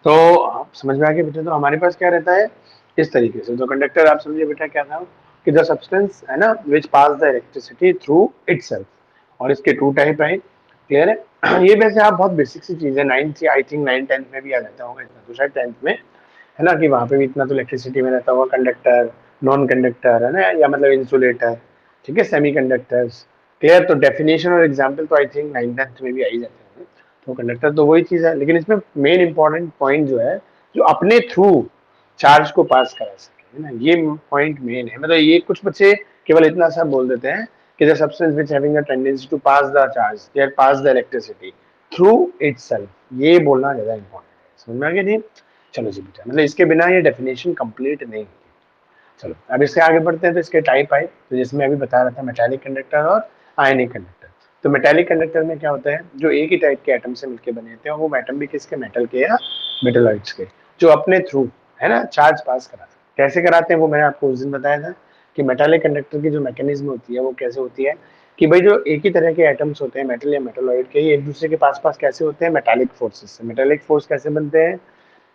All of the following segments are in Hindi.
तो आप समझ में आ गया बेटा। तो हमारे पास क्या रहता है इस तरीके से। तो कंडक्टर आप समझिए बेटा क्या था कि द सब्सटेंस है ना विच पास द इलेक्ट्रिसिटी थ्रू इटसेल्फ, और इसके टू टाइप है। क्लियर है। ये वैसे आप बहुत बेसिक सी चीज है, ninth I think 9th 10th में भी आ जाता होगा इतना, तो शायद 10th में है ना, कि वहां पे भी इतना तो इलेक्ट्रिसिटी में रहता होगा, कंडक्टर, नॉन कंडक्टर है ना, या मतलब इंसुलेटर, ठीक है, सेमी कंडक्टर्स। क्लियर। तो डेफिनेशन और एग्जाम्पल तो आई थिंक 9th 10th में भी आ ही जाते हैं। तो कंडक्टर तो वही चीज है, लेकिन इसमें मेन इंपॉर्टेंट पॉइंट जो है, जो अपने थ्रू चार्ज को पास करा सके, है ना, ये पॉइंट मेन है। मतलब ये कुछ बच्चे केवल इतना सा बोल देते हैं कि the substance which having a tendency to pass the charge या pass the electricity through itself, ये बोलना ज्यादा इंपॉर्टेंट है। समझ में आ गया नहीं? चलो जी बेटा, मतलब इसके बिना ये डेफिनेशन कंप्लीट नहीं होती। चलो अब इससे आगे बढ़ते हैं। तो इसके टाइप आए, तो जैसे मैं अभी बता रहा था, मेटालिक कंडक्टर और आयनिक कंडक्टर। तो मेटालिक कंडक्टर में क्या होता है, जो एक ही टाइप के एटम से मिलकर बने होते हैं, वो एटम भी किसके, मेटल के या मेटलॉइड्स के, जो अपने थ्रू है ना चार्ज पास कराते हैं। कैसे कराते हैं वो मैंने आपको उस दिन बताया था कि मेटालिक कंडक्टर की जो मैकेनिज्म होती है वो कैसे होती है कि भाई जो एक ही तरह के एटम्स होते हैं मेटल या मेटलॉइड के, ये एक दूसरे के पास पास कैसे होते हैं, मेटालिक फोर्सेस से। मेटालिक फोर्स कैसे बनते हैं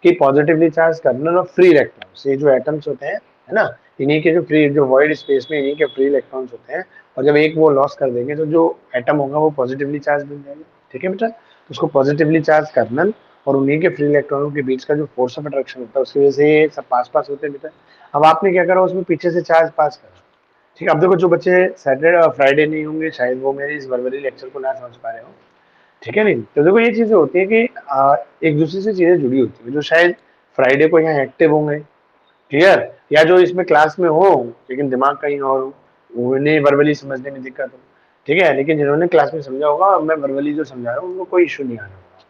कि पॉजिटिवली चार्ज कर्नल और फ्री इलेक्ट्रॉन्स, ये जो एटम्स होते हैं है ना, इन्हीं के जो फ्री, जो वॉइड स्पेस में इन्हीं के फ्री इलेक्ट्रॉन्स होते हैं, और जब एक वो लॉस कर देंगे तो जो एटम होगा वो पॉजिटिवली चार्ज बन जाएगा। ठीक है बेटा। तो उसको पॉजिटिवली चार्ज कर्नल और उन्हीं के फ्री इलेक्ट्रॉनों के बीच का जो फोर्स ऑफ अट्रैक्शन होता है, उसकी वजह से ये सब पास पास होते हैं बेटा। अब आपने क्या करा, उसमें पीछे से चार्ज पास करा। ठीक है। अब देखो, जो बच्चे सैटरडे और फ्राइडे नहीं होंगे शायद, वो मेरे इस वर्बरी लेक्चर को ना समझ पा रहे हो। ठीक है नहीं? तो देखो ये चीजें होती है कि एक दूसरे से चीजें जुड़ी होती है, जो शायद फ्राइडे को यहाँ एक्टिव होंगे, क्लियर, या जो इसमें क्लास में हो लेकिन दिमाग कहीं और हो, उन्हें वर्बली समझने में दिक्कत हो। ठीक है, लेकिन जिन्होंने क्लास में समझा होगा, मैं वर्बली जो समझा रहा हूँ उनको कोई इशू नहीं आ रहा होगा।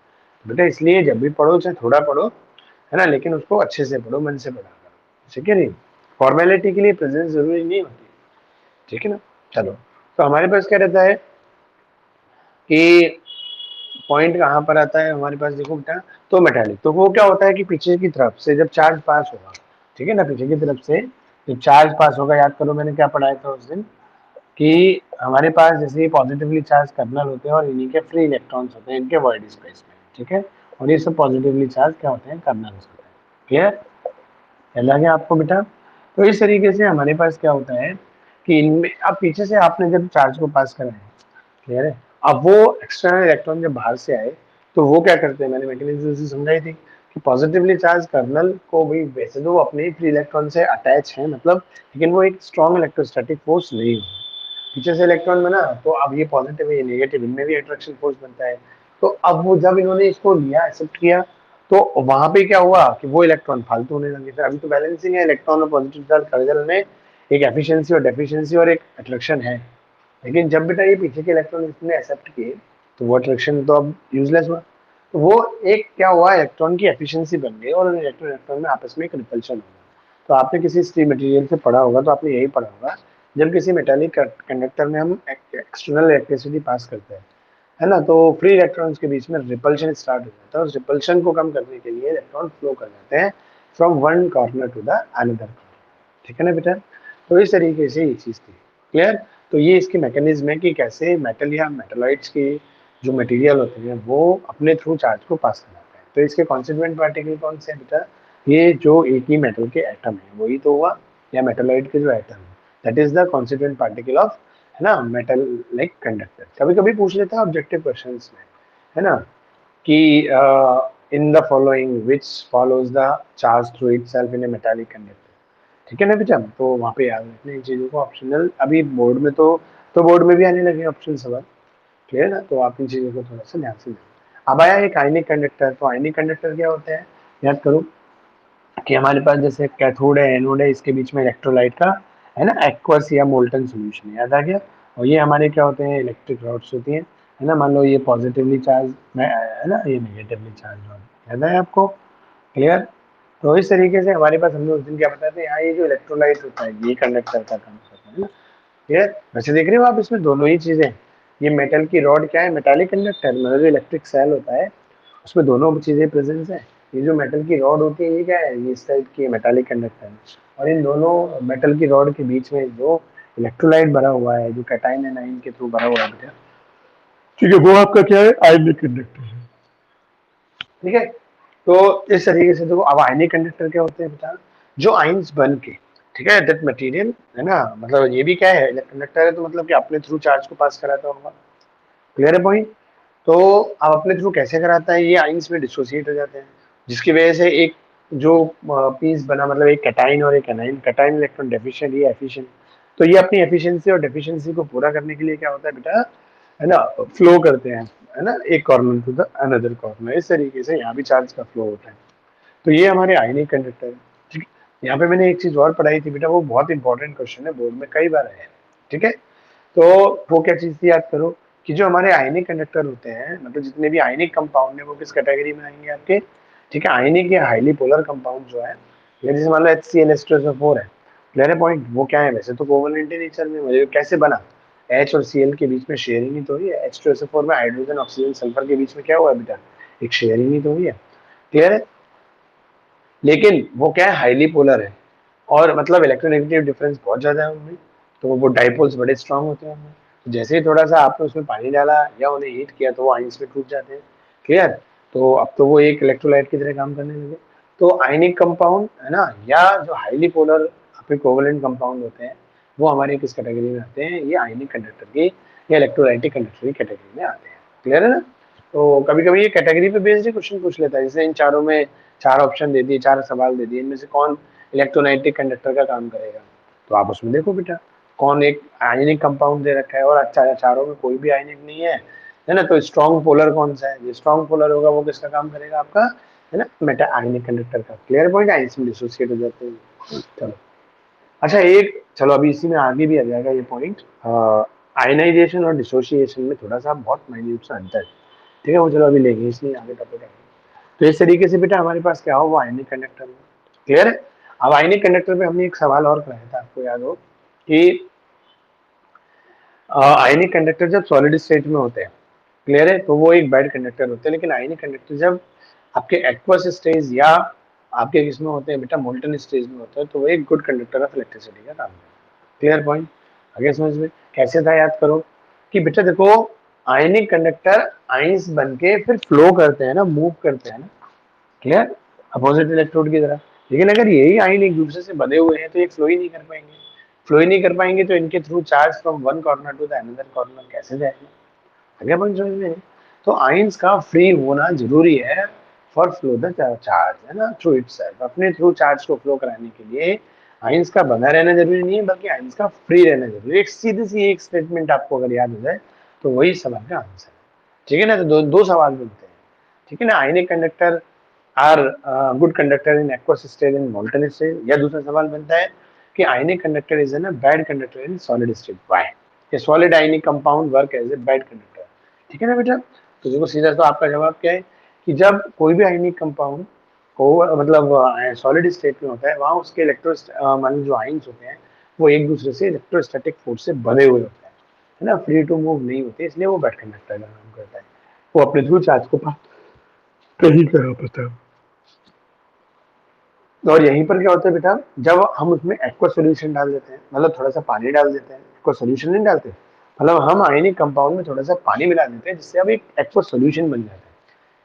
बेटा इसलिए जब भी पढ़ो चाहे थोड़ा पढ़ो, है ना, लेकिन उसको अच्छे से पढ़ो, मन से पढ़ा करो। ठीक है नहीं? फॉर्मेलिटी के लिए प्रेजेंस जरूरी नहीं होती। ठीक है ना? चलो, तो हमारे पास क्या रहता है कि पॉइंट कहाँ पर आता है हमारे पास, देखो बेटा। तो मेटालिक, तो वो क्या होता है कि पीछे की तरफ से जब चार्ज पास होगा, ठीक है ना, पीछे की तरफ से जब चार्ज पास होगा, याद करो मैंने क्या पढ़ाया था उस दिन कि हमारे पास जैसे पॉजिटिवली चार्ज कर्नल होते हैं और इन्हीं के फ्री इलेक्ट्रॉन्स होते हैं इनके वॉइड स्पेस में। ठीक है। और ये सब पॉजिटिवली चार्ज क्या होते हैं, कर्नल्स होते हैं। क्लियर? याद आ गया आपको बेटा? तो इस तरीके से हमारे पास क्या होता है कि इनमें अब पीछे से आपने जब चार्ज को पास करा है, क्लियर है, अब वो एक्सटर्नल इलेक्ट्रॉन जब बाहर से आए तो वो क्या करते हैं, मैंने मैकेनिज्म से समझाई थी कि पॉजिटिवली चार्ज कर्नल को भी वैसे तो वो अपने ही फ्री इलेक्ट्रॉन से अटैच है मतलब, लेकिन वो एक स्ट्रॉन्ग इलेक्ट्रोस्टैटिक फोर्स नहीं होता। पीछे से इलेक्ट्रॉन बना तो अब ये पॉजिटिव है ये नेगेटिव, इनमें भी अट्रैक्शन फोर्स बनता है। तो अब वो जब इन्होंने इसको लिया, एक्सेप्ट किया, तो वहां पे क्या हुआ कि वो इलेक्ट्रॉन फालतू होने लगे। फिर अभी तो बैलेंसिंग है, इलेक्ट्रॉन और पॉजिटिव चार्ज कर्नल में एक एफिशिएंसी और डेफिशिएंसी और एक अट्रैक्शन है। लेकिन जब बेटा ये पीछे के इलेक्ट्रॉन इसने एक्सेप्ट किए तो वो अट्रैक्शन तो अब यूजलेस हुआ। तो वो एक क्या हुआ, इलेक्ट्रॉन की एफिशिएंसी बन गई और इलेक्ट्रॉन इलेक्ट्रॉन में आपस में एक रिपल्शन हुआ। तो आपने किसी स्ट्री मटेरियल से पढ़ा होगा, तो आपने यही पढ़ा होगा, जब किसी मेटालिक कंडक्टर में हम एक्सटर्नल इलेक्ट्रिसिटी पास करते हैं, है ना, तो फ्री इलेक्ट्रॉन्स के बीच में रिपल्शन स्टार्ट हो जाता है। उस रिपल्शन को कम करने के लिए इलेक्ट्रॉन फ्लो कर जाते हैं from one corner to the another. ठीक है ना बेटा? तो इस तरीके से ये चीज थी। क्लियर? तो ये इसकी मैकेनिज्म है कि कैसे मेटल या मेटलॉइड्स की जो मटेरियल होते हैं वो अपने थ्रू चार्ज को पास कराते हैं। तो इसके कॉन्स्टिट्यूएंट पार्टिकल कौन से हैं बेटा? ये जो एक ही मेटल के एटम है वही तो हुआ, या मेटलॉइड के जो एटम है, that is the constituent particle of, है ना, मेटल लाइक कंडक्टर। कभी कभी पूछ लेता है ऑब्जेक्टिव क्वेश्चंस में, है ना, कि in the following which follows the charge through itself in A metallic conductor. ठीक है ना बेटा? तो वहाँ पे याद रखना इन चीज़ों को, ऑप्शनल अभी बोर्ड में तो बोर्ड में भी आने लगे ऑप्शन सवाल। क्लियर ना? तो आप इन चीज़ों को थोड़ा सा ध्यान से दें। अब आया एक आयनिक कंडक्टर। तो आयनिक कंडक्टर क्या होता है, याद करो कि हमारे पास जैसे कैथोड है एनोड है, इसके बीच में इलेक्ट्रोलाइट का, है ना, एक्वस या मोल्टन सोल्यूशन, याद आ गया। और ये हमारे क्या होते हैं, इलेक्ट्रिक रॉड्स होती हैं, है ना। मान लो ये पॉजिटिवली चार्ज है ना, ये नेगेटिवली चार्ज रॉड, याद है आपको? क्लियर? तो इस तरीके से हमारे पास, हमने उस दिन क्या बताया था, यहाँ ये जो इलेक्ट्रोलाइट होता है ये कंडक्टर का काम करता है ना। क्लियर? वैसे देख रहे हो आप, इसमें दोनों ही चीजें, ये मेटल की रॉड क्या है, मेटालिक कंडक्टर, मतलब जो इलेक्ट्रिक सेल होता है उसमें दोनों चीजें प्रेजेंस है। ये जो मेटल की रॉड होती है ये क्या है, ये इस टाइप की मेटालिक कंडक्टर है। और इन दोनों मेटल की रॉड के बीच में जो इलेक्ट्रोलाइट भरा हुआ है, जो कैटाइन एनाइन के थ्रू भरा हुआ है बेटा, ठीक है, वो आपका क्या है, आयनिक कंडक्टर है। ठीक है। तो इस तरीके से देखो, अब आयनिक कंडक्टर क्या होते हैं बेटा, जो आइंस बन के, ठीक है, दैट मटेरियल है ना, मतलब ये भी क्या है, कंडक्टर है तो मतलब कि अपने थ्रू चार्ज को पास कराता होगा। क्लियर है पॉइंट? तो अब अपने थ्रू कैसे कराता है, ये आइंस में डिसोसिएट हो जाते हैं, जिसकी वजह से एक जो पीस बना, मतलब एक कैटाइन और एक एनाइन, कैटाइन इलेक्ट्रॉन डेफिशिएंट, ये एफिशिएंट। तो ये अपनी एफिशिएंसी और डेफिशिएंसी को पूरा करने के लिए क्या होता है बेटा, है ना, फ्लो करते हैं, है ना, एक corner to the another corner. इस तरीके से यहाँ भी चार्ज का फ्लो होता है। तो ये हमारे आयनिक कंडक्टर है। ठीक है, यहाँ पे मैंने एक चीज और पढ़ाई थी बेटा, वो बहुत इंपॉर्टेंट क्वेश्चन है, बोर्ड में कई बार आया है। ठीक है, तो वो क्या चीज थी, याद करो कि जो हमारे आयनिक कंडक्टर होते हैं, मतलब जितने भी आयनिक कंपाउंड है, वो किस कैटेगरी में आएंगे आपके, ठीक है, आयनिक या हाईली पोलर कंपाउंड जो है, या जैसे मान लो HCl है। क्लियर है पॉइंट? वो क्या है, वैसे तो कोवलेंट नेचर में, मतलब कैसे बना, H और Cl के बीच में शेयरिंग ही तो हुई है। H2SO4 में हाइड्रोजन ऑक्सीजन सल्फर के बीच में क्या हुआ बेटा, एक शेयरिंग ही तो हुई है। क्लियर है? लेकिन वो क्या है, हाईली पोलर है, और मतलब इलेक्ट्रोनेगेटिव डिफरेंस बहुत ज्यादा है उनमें, तो वो डाइपोल्स बड़े स्ट्रांग होते हैं उनमें। तो जैसे ही थोड़ा सा आपने उसमें पानी डाला या उन्हें हीट किया, तो वो आइंस में टूट जाते हैं। क्लियर? तो अब तो वो एक इलेक्ट्रोलाइट की तरह काम करने लगे। तो आयनिक कंपाउंड है ना, या जो हाईली पोलर आपके कोवलेंट कंपाउंड होते हैं, वो हमारे किस कैटेगरी में आते हैं, ये आयनिक कंडक्टर की या इलेक्ट्रोलाइटिक कंडक्टर की कैटेगरी में आते हैं। क्लियर है ना? तो कभी कभी ये कैटेगरी पे बेस्ड क्वेश्चन पूछ लेता है, जैसे इन चारों में चार ऑप्शन दे दिए, चार सवाल दे दिए, इनमें से कौन इलेक्ट्रोनाइटिक कंडक्टर का काम करेगा, तो आप उसमें देखो बेटा, कौन एक आयनिक कंपाउंड दे रखा है और अच्छा चारों में कोई भी आयनिक नहीं है ना, तो स्ट्रॉन्ग पोलर कौन सा है, जो स्ट्रॉन्ग पोलर होगा वो किसका काम करेगा आपका, है ना, मेटा आयनिक कंडक्टर का। Clear point? आइंस में डिसोसिएट हो जाते हैं। चलो, अच्छा एक, चलो अभी इसी में आगे भी आ जाएगा ये पॉइंट, आयनाइजेशन और डिसोसिएशन में थोड़ा सा बहुत माइन्यूट सा अंतर है। ठीक है, वो चलो अभी लेंगे, इसलिए आगे टॉपिक आएंगे। तो इस तरीके से बेटा हमारे पास क्या हो, वो आयनिक कंडक्टर में। क्लियर है? अब आयनिक कंडक्टर पे हमने एक सवाल और कराया था, आपको याद हो कि आयनिक कंडक्टर जब सॉलिड स्टेट में होते हैं, क्लियर है, तो वो एक बैड कंडक्टर होते हैं। लेकिन आयनिक कंडक्टर जब आपके एक्वस स्टेज या आपके किसमें होते हैं बेटा, मोल्टन स्टेज में होते हैं, तो वो एक गुड कंडक्टर ऑफ इलेक्ट्रिसिटी का काम है। Clear point? आगे समझ में कैसे था, याद करो कि बेटा देखो, आयनिक कंडक्टर आइंस बन के फिर फ्लो करते हैं ना, मूव करते हैं ना। क्लियर? अपोजिट इलेक्ट्रोड की तरह। लेकिन अगर यही आयन एक दूसरे से बंधे हुए हैं, तो ये फ्लो ही नहीं कर पाएंगे। फ्लो ही नहीं कर पाएंगे, तो इनके through charge from one corner to the another corner कैसे जाएगा? आगे पॉइंट समझ में? तो आइंस का फ्री होना जरूरी है फॉर फ्लो द चार्ज, है ना, थ्रू इटसेल्फ। अपने थ्रू चार्ज को फ्लो कराने के लिए आइंस का बना रहना जरूरी नहीं है, बल्कि आइंस का फ्री रहना जरूरी है। एक सीधी सी एक स्टेटमेंट आपको अगर याद हो जाए, तो वही सवाल का आंसर है। ठीक है ना? तो दो सवाल मिलते हैं। ठीक है ना? Ionic conductor are good conductor in aqueous state in molten state, या दूसरा सवाल बनता है कि ionic conductor is an bad conductor in solid state, why? ये solid ionic compound work as a bad conductor. ठीक है ना बेटा? तो देखो सीधा, तो आपका जवाब क्या है कि जब कोई भी आयनिक कंपाउंड को मतलब सॉलिड स्टेट में होता है, वहां उसके इलेक्ट्रो मान जो आयन्स होते हैं, वो एक दूसरे से इलेक्ट्रोस्टैटिक फोर्स से बंधे हुए होते हैं, है ना, फ्री टू मूव नहीं होते, इसलिए वो बैड कंडक्टर का काम करता है। वो अपने थ्रू चार्ज को पास कहीं करा पता। और यहीं पर क्या होता है बेटा, जब हम उसमें एक्वा सोल्यूशन डाल देते हैं, मतलब थोड़ा सा पानी डाल देते हैं, एक्वा सोल्यूशन नहीं डालते, मतलब हम आयनिक कंपाउंड में थोड़ा सा पानी मिला देते हैं, जिससे अब एक एक्वा सोल्यूशन बन जाता है।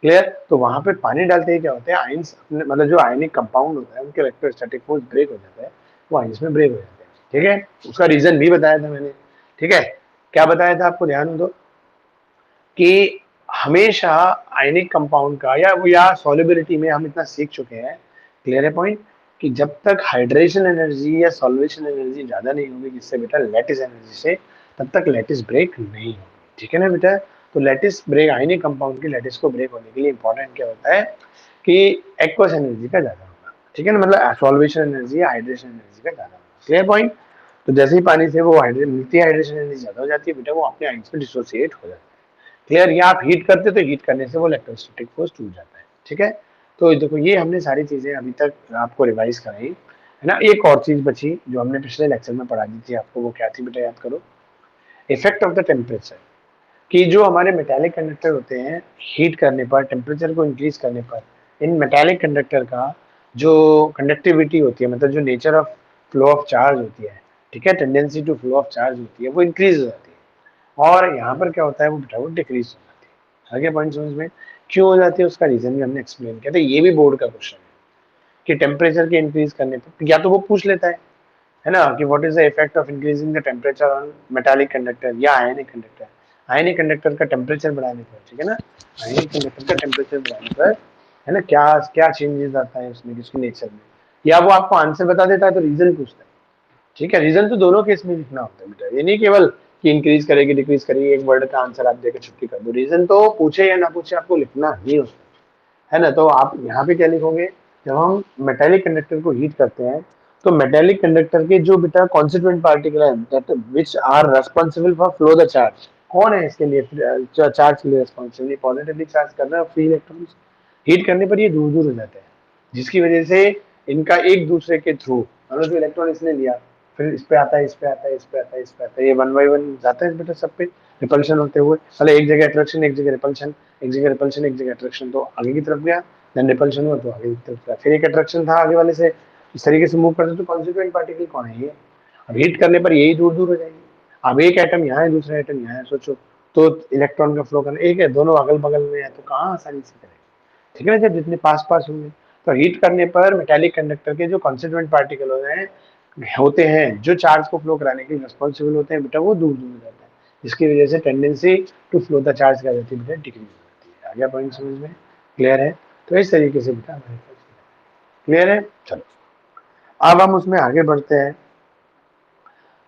क्लियर? तो वहां पे पानी डालते ही क्या होता है, आइंस अपने मतलब जो आयनिक कंपाउंड होता है, उनके इलेक्ट्रोस्टैटिक फोर्स ब्रेक हो जाता है, वो आइंस में ब्रेक हो जाते हैं। ठीक है? उसका रीजन भी बताया था मैंने। ठीक है? क्या बताया था आपको, ध्यान दो कि हमेशा आयनिक कंपाउंड का या सॉल्युबिलिटी में हम इतना सीख चुके हैं, क्लियर है पॉइंट, कि जब तक हाइड्रेशन एनर्जी या सॉल्वेशन एनर्जी ज्यादा नहीं होगी, जिससे बेटा लैटिस एनर्जी से, तब तक लैटिस ब्रेक नहीं होगी। ठीक है ना बेटा? तो लैटिस ब्रेक, आयनिक कंपाउंड की लैटिस को ब्रेक होने के लिए इंपॉर्टेंट क्या होता है कि एक्वस एनर्जी का ज्यादा होगा। ठीक है ना? मतलब सॉल्वेशन एनर्जी या हाइड्रेशन एनर्जी का ज्यादा होगा। Clear point? तो जैसे ही पानी से वो मिलती है, हाइड्रेशन एनर्जी ज्यादा हो जाती है बेटा, वो अपने आइंस में डिसोसिएट हो जाता है। क्लियर? या आप हीट करते तो हीट करने से वो इलेक्ट्रोस्टैटिक फोर्स टूट जाता है। ठीक है? तो देखो, ये हमने सारी चीजें अभी तक आपको रिवाइज कराई, है ना। एक और चीज बची जो हमने पिछले लेक्चर में पढ़ा दी थी आपको, वो क्या थी बेटा, याद करो। इफेक्ट ऑफ द टेम्परेचर, कि जो हमारे मेटालिक कंडक्टर होते हैं, हीट करने पर, टेम्परेचर को इंक्रीज करने पर, इन मेटालिक कंडक्टर का जो कंडक्टिविटी होती है, मतलब जो nature of flow of charge होती है, ठीक है, tendency to flow of charge होती है, वो इंक्रीज हो जाती है। और यहाँ पर क्या होता है, वो बेटा वो डिक्रीज हो जाती है। आगे पॉइंट समझ में? क्यों हो जाती है उसका रीजन भी हमने एक्सप्लेन किया था। ये भी बोर्ड का क्वेश्चन है कि टेम्परेचर के इंक्रीज करने पर या तो वो पूछ लेता है ना, कि what is the effect of increasing the temperature on metallic conductor या आयनिक कंडक्टर। आयनिक कंडक्टर का टेम्परेचर बढ़ाने पर, ठीक है ना, आयनिक कंडक्टर का टेम्परेचर बढ़ाने पर है ना क्या क्या चेंजेस आता है उसमें, उसके नेचर में, या वो आपको आंसर बता देता है तो रीजन पूछता है। ठीक है, रीजन तो दोनों केस में लिखना होता है बेटा, ये नहीं केवल कि इंक्रीज करेगी डिक्रीज करेगी एक वर्ड का आंसर आप देकर छुट्टी कर दो। रीजन तो पूछे या ना पूछे आपको लिखना ही होता है ना। तो आप यहाँ पे क्या लिखोगे, जब हम मेटेलिक कंडक्टर को हीट करते हैं तो मेटेलिक कंडक्टर के जो बेटा कॉन्स्टिट्यूएंट पार्टिकल है that which are responsible for flow the charge, कौन है इसके लिए चार्ज के लिए रेस्पॉन्सिबल, पॉजिटिवली चार्ज कर रहे हैं फ्री इलेक्ट्रॉन्स। हीट करने पर ये दूर दूर हो जाते हैं, जिसकी वजह से इनका एक दूसरे के थ्रू, मतलब जो इलेक्ट्रॉन इसने लिया फिर इस पे आता है, इस पे आता है, इस पे आता है, इस पे आता है, ये वन बाई वन जाता है बेटा सब पे रिपल्शन होते हुए। मतलब एक जगह अट्रैक्शन, एक जगह रिपल्शन, एक जगह रिपल्शन, एक जगह अट्रैक्शन, तो आगे की तरफ गया, देन रिपल्शन हुआ तो आगे की तरफ गया, फिर एक अट्रैक्शन था आगे वाले से, इस तरीके से मूव करते तो कॉन्स्टिट्यूएंट पार्टिकल कौन है ये। अब हीट करने पर यही दूर दूर हो जाएंगे। अब एक एटम यहाँ है दूसरा एटम यहाँ है, सोचो तो इलेक्ट्रॉन का फ्लो करना एक है, दोनों अगल बगल में है तो कहाँ आसानी से करेंगे, ठीक है ना, जब जितने पास पास होंगे। तो हीट करने पर मेटालिक कंडक्टर के जो कॉन्स्टिट्यूएंट पार्टिकल होते हैं जो चार्ज को फ्लो कराने के लिए रिस्पॉन्सिबल होते हैं बेटा, वो दूर दूर हो जाता है, जिसकी वजह से tendency to flow the charge क्या जाती है बेटा, डिक्रीज हो जाती है। आ गया पॉइंट समझ में, क्लियर है। तो इस तरीके से बेटा हमारे पास क्लियर है। चलो अब हम उसमें आगे बढ़ते हैं,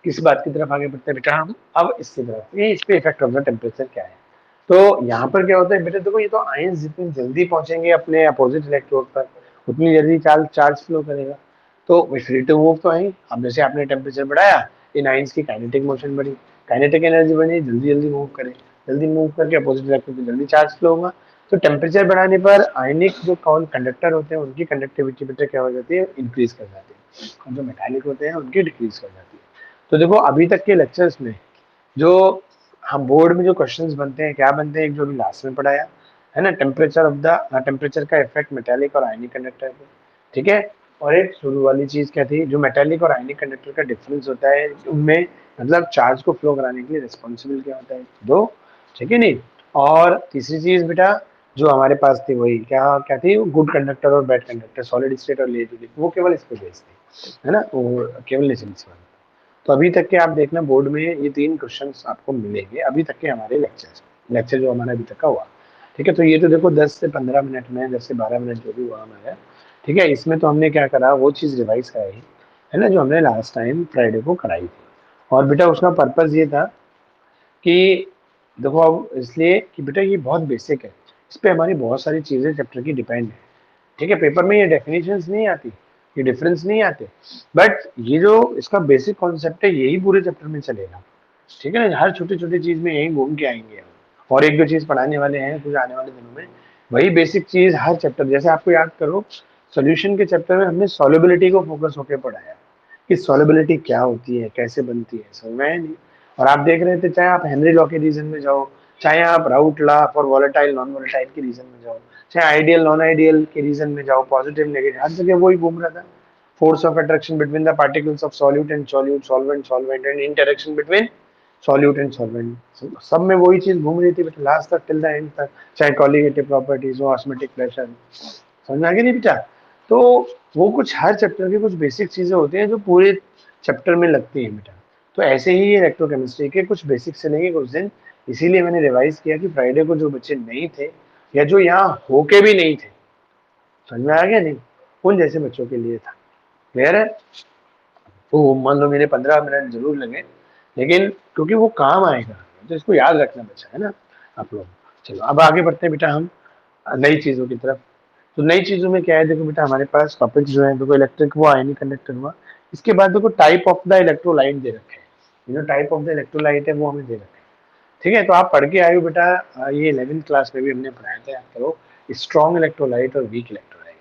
किस बात की तरफ आगे बढ़ते हैं बेटा हम, अब इसकी तरफ, ये इस पे इफेक्ट ऑफ द टेम्परेचर क्या है। तो यहाँ पर क्या होता है बेटा, देखो ये तो आयंस जितनी जल्दी पहुंचेंगे अपने अपोजिट इलेक्ट्रोड पर उतनी जल्दी चार्ज चार्ज फ्लो करेगा, तो फ्री टू मूव तो है। अब जैसे आपने टेम्परेचर बढ़ाया, इन आयंस की काइनेटिक मोशन बढ़ी, काइनेटिक एनर्जी बढ़ी, जल्दी जल्दी मूव करे, जल्दी मूव करके अपोजिट इलेक्ट्रोड पे जल्दी चार्ज फ्लो होगा। तो टेम्परेचर बढ़ाने पर आयनिक जो कौन कंडक्टर होते हैं उनकी कंडक्टिविटी बेटा क्या हो जाती है, इंक्रीज कर जाती है, और जो मेटालिक होते हैं उनकी डिक्रीज कर जाती है। तो देखो अभी तक के लेक्चर्स में जो हम बोर्ड में जो क्वेश्चंस बनते हैं क्या बनते हैं, एक जो अभी लास्ट में पढ़ाया है ना, टेम्परेचर ऑफ द टेम्परेचर का इफेक्ट मेटालिक और आयनिक कंडक्टर पे, ठीक है। और एक शुरू वाली चीज क्या थी, जो मेटालिक और आयनिक कंडक्टर का डिफरेंस होता है उनमें, मतलब चार्ज को फ्लो कराने के लिए रिस्पॉन्सिबल क्या होता है, दो, ठीक है नहीं। और तीसरी चीज बेटा जो हमारे पास थी वही क्या क्या थी, गुड कंडक्टर और बैड कंडक्टर, सॉलिड स्टेट और लिक्विड, वो केवल इस पे बेस्ड थी, है ना, वो केवल नेचुरल। तो अभी तक के आप देखना बोर्ड में ये 3 क्वेश्चंस आपको मिलेंगे अभी तक के हमारे लेक्चर जो हमारा अभी तक का हुआ, ठीक है। तो ये तो देखो 10 से 15 मिनट में, 10 से 12 मिनट जो भी हुआ हमारा, ठीक है। इसमें तो हमने क्या करा वो चीज़ रिवाइज कराई है ना, जो हमने लास्ट टाइम फ्राइडे को कराई थी। और बेटा उसका पर्पज़ ये था कि देखो अब इसलिए कि बेटा ये बहुत बेसिक है, इस पे हमारी बहुत सारी चीज़ें चैप्टर की डिपेंड है, ठीक है। पेपर में ये डेफिनेशंस नहीं आती, ये डिफरेंस नहीं आते, बट ये जो इसका बेसिक कॉन्सेप्ट है यही पूरे चैप्टर में चलेगा, ठीक है ना। हर छोटी छोटी चीज में यही घूम के आएंगे हम, और एक दो चीज पढ़ाने वाले हैं कुछ आने वाले दिनों में, वही बेसिक चीज हर चैप्टर, जैसे आपको याद करो सोल्यूशन के चैप्टर में हमने सॉल्युबिलिटी को फोकस होकर पढ़ाया कि सॉल्युबिलिटी क्या होती है, कैसे बनती है, समझ में आया नहीं। और आप देख रहे थे, चाहे आप हेनरी लॉ के रीजन में जाओ, चाहे आप Raoult law for volatile non volatile के रीजन में जाओ, चाहे आइडियल नॉन आइडियल के रीजन में जाओ, पॉजिटिव नेगेटिव, हर जगह वही घूम रहा था। Force of attraction between the particles of solute and solute, solvent solvent and interaction between solute and solvent, सब में वही चीज घूम रही थी बेटा लास्ट तक टिल द एंड तक, चाहे कॉलिगेटिव प्रॉपर्टीज हो, ऑस्मेटिक प्रेशर, समझ में आ गया नहीं बेटा। तो वो कुछ हर चैप्टर की कुछ बेसिक चीजें होती हैं जो पूरे चैप्टर में लगती हैं बेटा। तो ऐसे ही ये इलेक्ट्रोकेमिस्ट्री के कुछ बेसिक से लेंगे कुछ दिन, इसीलिए मैंने रिवाइज किया कि फ्राइडे को जो बच्चे नहीं थे या जो यहाँ होके भी नहीं थे, समझ में आ गया नहीं, उन जैसे बच्चों के लिए था, क्लियर है। तो मान लो मेरे 15 मिनट जरूर लगे, लेकिन क्योंकि वो काम आएगा तो इसको याद रखना बच्चा, है ना आप लोग। चलो अब आगे बढ़ते हैं बेटा हम नई चीजों की तरफ। तो नई चीजों में क्या है, देखो बेटा हमारे पास टॉपिक जो है, देखो इलेक्ट्रिक हुआ, आयनिक कंडक्टर हुआ, इसके बाद देखो टाइप ऑफ द इलेक्ट्रोलाइट दे रखे हैं, ये जो टाइप ऑफ द इलेक्ट्रोलाइट है वो हमें दे रखे हैं, ठीक है। तो आप पढ़ के आए हो बेटा, ये 11th क्लास में भी हमने पढ़ाया था, याद करो, स्ट्रॉन्ग इलेक्ट्रोलाइट और वीक इलेक्ट्रोलाइट,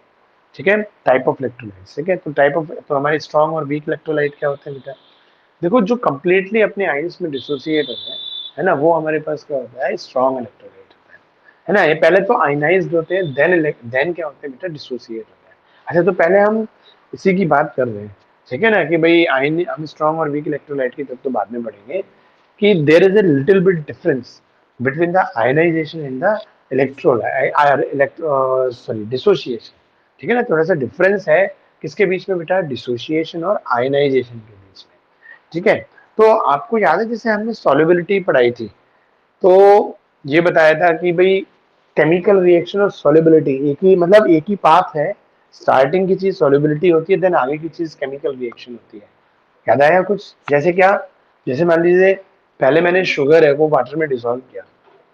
ठीक है, टाइप ऑफ इलेक्ट्रोलाइट, ठीक है। तो टाइप ऑफ, तो हमारे स्ट्रॉन्ग और वीक इलेक्ट्रोलाइट क्या होते हैं बेटा, देखो जो कंप्लीटली अपने आयंस में डिसोसिएट होते हैं, है ना, वो हमारे पास क्या होता है, स्ट्रॉन्ग इलेक्ट्रोलाइट होता है ना। ये पहले तो आयनाइज्ड होते हैं, देन क्या होते हैं बेटा, डिसोसिएट होते हैं। अच्छा तो पहले हम इसी की बात कर रहे हैं, ठीक है ना, कि भाई आयन, हम स्ट्रॉन्ग और वीक इलेक्ट्रोलाइट की तरफ तो बाद में बढ़ेंगे, कि there is a little bit difference between the ionisation and the sorry dissociation, ठीक है ना, थोड़ा सा डिफरेंस है किसके बीच में बेटा, डिसोसिएशन और आयनाइजेशन के बीच में, ठीक है। तो आपको याद है जैसे हमने सॉल्युबिलिटी पढ़ाई थी, तो ये बताया था कि भाई केमिकल रिएक्शन और सॉल्युबिलिटी एक ही, मतलब एक ही पाथ है, स्टार्टिंग की चीज सॉल्युबिलिटी होती है, देन आगे की चीज केमिकल रिएक्शन होती है। याद आया कुछ, जैसे क्या, जैसे मान लीजिए पहले मैंने शुगर है वो वाटर में डिसॉल्व किया,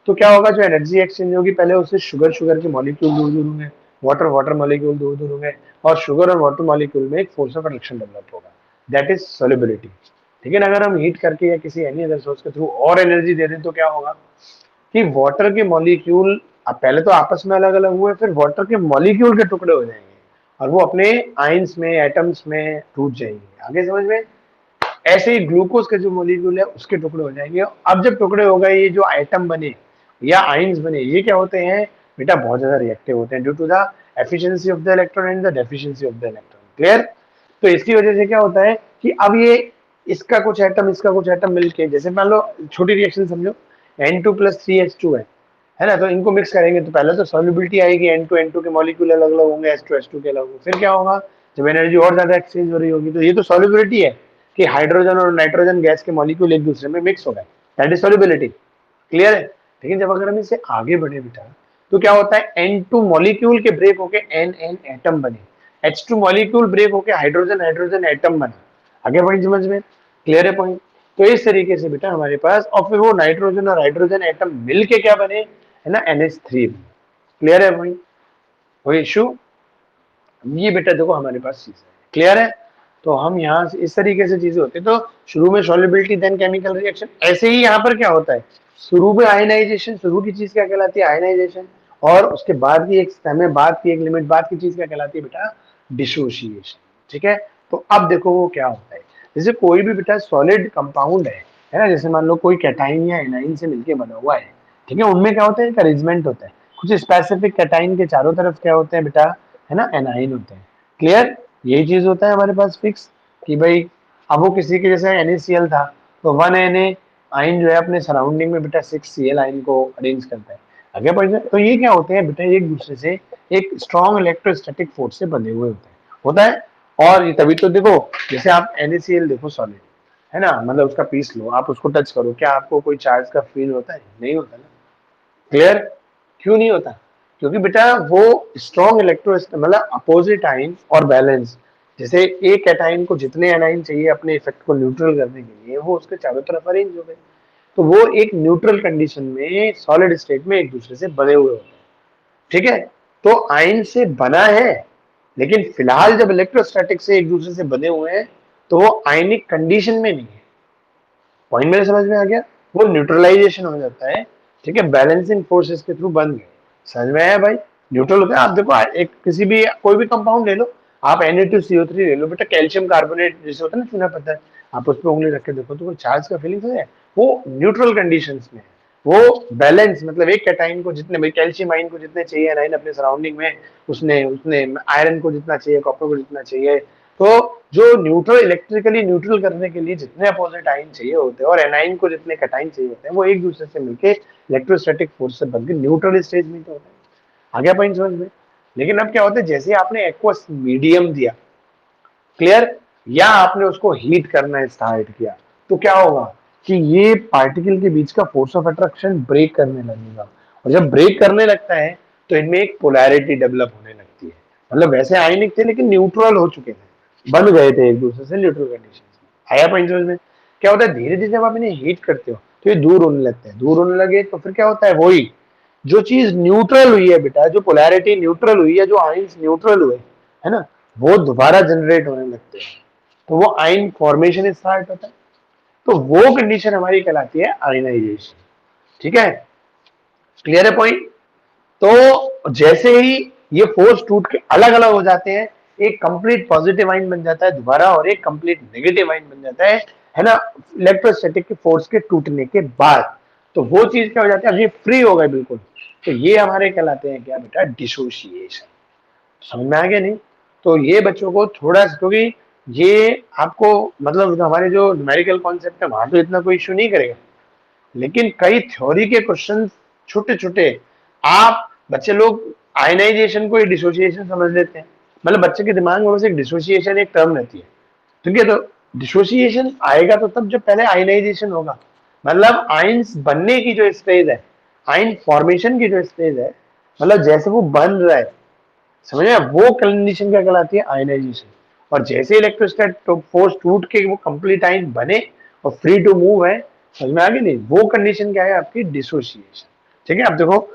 तो क्या होगा, जो एनर्जी एक्सचेंज होगी पहले उससे शुगर शुगर के मॉलिक्यूल दूर दूर होंगे, वाटर वाटर मॉलिक्यूल दूर दूर होंगे, और शुगर और वाटर मॉलिक्यूल में एक फोर्स ऑफ अट्रैक्शन डेवलप होगा, दैट इज सॉल्युबिलिटी। ठीक है ना, अगर हम हीट करके या किसी एनी अदर सोर्स के थ्रू और एनर्जी दे दें तो क्या होगा कि वाटर के मॉलिक्यूल, अब पहले तो आपस में अलग अलग हुए, फिर वाटर के मॉलिक्यूल के टुकड़े हो जाएंगे और वो अपने आइंस में एटम्स में टूट जाएंगे, आगे समझ में। ऐसे ही ग्लूकोज के जो मॉलिक्यूल है उसके टुकड़े हो जाएंगे। अब जब टुकड़े हो गए, ये जो आइटम बने या आइंस बने, ये क्या होते हैं बेटा, बहुत ज्यादा रिएक्टिव होते हैं due to the efficiency of the electron and the deficiency of the electron. Clear. तो इसकी वजह से क्या होता है कि अब ये इसका कुछ एटम मिलके, जैसे मान लो छोटी रिएक्शन समझो, N2 प्लस 3H2 है ना, तो इनको मिक्स करेंगे तो पहले तो सॉल्युबिलिटी आएगी, N2 के मॉलिक्यूल अलग अलग होंगे, H2 के अलग होंगे, फिर क्या होगा, जब एनर्जी और ज्यादा एक्सचेंज हो रही होगी, तो ये तो सॉल्युबिलिटी है कि हाइड्रोजन और नाइट्रोजन गैस के मॉलिक्यूल एक दूसरे में मिक्स हो गए, दैट इज सॉल्युबिलिटी। क्लियर है। लेकिन जब अगर हम इससे आगे बढ़े बेटा, तो क्या होता है, N2 मॉलिक्यूल के ब्रेक होके NN एटम बने, H2 मॉलिक्यूल ब्रेक होके हाइड्रोजन हाइड्रोजन एटम बना, आगे बढ़ी समझ में। क्लियर है पॉइंट। तो इस तरीके से बेटा हमारे पास, और फिर वो नाइट्रोजन और हाइड्रोजन एटम मिलके क्या बने, है ना, NH3। क्लियर है पॉइंट, कोई इशू। ये बेटा देखो हमारे पास चीज है, क्लियर है। तो हम यहाँ से इस तरीके से चीजें होती है, तो शुरू में सॉल्युबिलिटी देन केमिकल रिएक्शन, ऐसे ही यहाँ पर क्या होता है, शुरू में आयनाइजेशन, शुरू की चीज क्या कहलाती है, आयनाइजेशन, और उसके बाद की एक समय बाद की एक लिमिट बाद की चीज क्या कहलाती है बेटा, डिसोसिएशन। ठीक है। तो अब देखो वो क्या होता है, जैसे कोई भी बेटा सॉलिड कंपाउंड है ना, जैसे मान लो कोई कैटाइन या एनाइन से मिलके बना हुआ है, ठीक है, उनमें क्या होता है, एक अरेंजमेंट होता है, कुछ स्पेसिफिक कैटाइन के चारों तरफ क्या होते हैं बेटा, है ना, एनाइन होते हैं। क्लियर। यही चीज होता है हमारे पास फिक्स, कि भाई अब वो किसी के जैसे NaCl था, तो 1Na आइन जो है अपने सराउंडिंग में बेटा 6Cl आइन को अरेंज करता है, आगे बढ़। तो ये क्या होते हैं बेटा, एक दूसरे से एक स्ट्रॉन्ग इलेक्ट्रोस्टैटिक फोर्स से बने हुए होता है। और ये तभी तो देखो, जैसे आप NaCl देखो सॉलिड, है ना, मतलब उसका पीस लो, आप उसको टच करो, क्या आपको कोई चार्ज का फील होता है, नहीं होता ना। क्लियर। क्यों नहीं होता, क्योंकि बेटा वो स्ट्रॉन्ग इलेक्ट्रो, मतलब अपोजिट आइन और बैलेंस, जैसे एक कैटाइन को जितने एनाइन चाहिए अपने इफेक्ट को न्यूट्रल करने के लिए, वो उसके चारों तरफ अरेंज हो गए, तो वो एक न्यूट्रल कंडीशन में सॉलिड स्टेट में एक दूसरे से बने हुए होते हैं। ठीक है। तो आइन से बना है, लेकिन फिलहाल जब इलेक्ट्रोस्टैटिक से एक दूसरे से बने हुए हैं, तो वो आयनिक कंडीशन में नहीं है। पॉइंट मेरे समझ में आ गया, वो न्यूट्रलाइजेशन हो जाता है। ठीक है, बैलेंसिंग फोर्सेस के थ्रू बन गए, समझ में आया भाई। न्यूट्रल होता है, आप देखो एक किसी भी कोई भी कंपाउंड ले लो, आप Na2CO3 ले लो बेटा, कैल्शियम कार्बोनेट जैसे होता है ना, चूना पत्ता है, आप उस पर उंगली रख के देखो तो वो चार्ज का फीलिंग है, वो न्यूट्रल कंडीशंस में है, वो बैलेंस, मतलब एक कैटाइन को जितने भाई कैल्शियम आइन को जितने चाहिए एनाइन अपने सराउंडिंग में, उसने उसने आयरन को जितना चाहिए, कॉपर को जितना चाहिए, तो जो न्यूट्रल इलेक्ट्रिकली न्यूट्रल करने के लिए जितने अपोजिट आइन चाहिए होते हैं और एनाइन को जितने कैटाइन चाहिए होते हैं, वो एक दूसरे से मिलके इलेक्ट्रोस्टैटिक फोर्स से बनकर न्यूट्रल स्टेज में तो होता है। आ गया पॉइंट समझ में। लेकिन अब क्या होता है, जैसे आपने एक्वस मीडियम दिया, क्लियर, या आपने उसको हीट करना स्टार्ट किया, तो क्या होगा कि ये पार्टिकल के बीच का फोर्स ऑफ अट्रैक्शन ब्रेक करने लगेगा, और जब ब्रेक करने लगता है तो इनमें एक पोलैरिटी डेवलप होने लगती है, मतलब वैसे आयनिक थे लेकिन न्यूट्रल हो चुके थे, बन गए थे एक दूसरे से न्यूट्रल कंडीशन। आया पॉइंट समझ में। क्या होता है, धीरे धीरे जब आप इन्हें हीट करते हो तो ये दूर होने लगते हैं, दूर होने लगे तो फिर क्या होता है, वही जो चीज न्यूट्रल हुई है बेटा, जो पोलैरिटी न्यूट्रल हुई है, जो आइंस न्यूट्रल हुए, है ना, वो दोबारा जनरेट होने लगते हैं, तो वो आइन फॉर्मेशन स्टार्ट होता है, तो वो कंडीशन हमारी कहलाती है आयनाइजेशन। ठीक है, क्लियर है पॉइंट। तो जैसे ही ये फोर्स टूट के अलग अलग हो जाते हैं, एक कंप्लीट पॉजिटिव आइन बन जाता है दोबारा, और एक कंप्लीट नेगेटिव आइन बन जाता है ना, इलेक्ट्रोस्टैटिक के फोर्स के टूटने के बाद, तो वो चीज क्या हो जाती है, अब ये फ्री हो गए बिल्कुल, तो ये हमारे कहलाते हैं क्या बेटा, डिसोसिएशन। समझ में आ गया नहीं। तो ये बच्चों को थोड़ा, क्योंकि ये आपको, मतलब हमारे जो न्यूमेरिकल कॉन्सेप्ट है वहां तो इतना कोई इश्यू नहीं करेगा, लेकिन कई थ्योरी के क्वेश्चन छोटे छोटे आप बच्चे लोग आयनाइजेशन को डिसोसिएशन समझ लेते हैं, मतलब बच्चे के दिमाग में बस एक डिसोसिएशन एक टर्म रहती है, ठीक है। तो डिसोसिएशन आएगा तो तब जब पहले आयनाइजेशन होगा, मतलब आयंस बनने की जो स्टेज है, आयन फॉर्मेशन की जो स्टेज है, मतलब जैसे वो बन रहा है, समझ रहे हैं, वो कंडीशन क्या कहलाती है, आयनाइजेशन। और जैसे इलेक्ट्रोस्टैट फोर्स टूट के वो कंप्लीट आयन बने और फ्री टू मूव है, समझ में आ गई नहीं, वो कंडीशन क्या है आपकी, डिसोसिएशन। ठीक है, अब देखो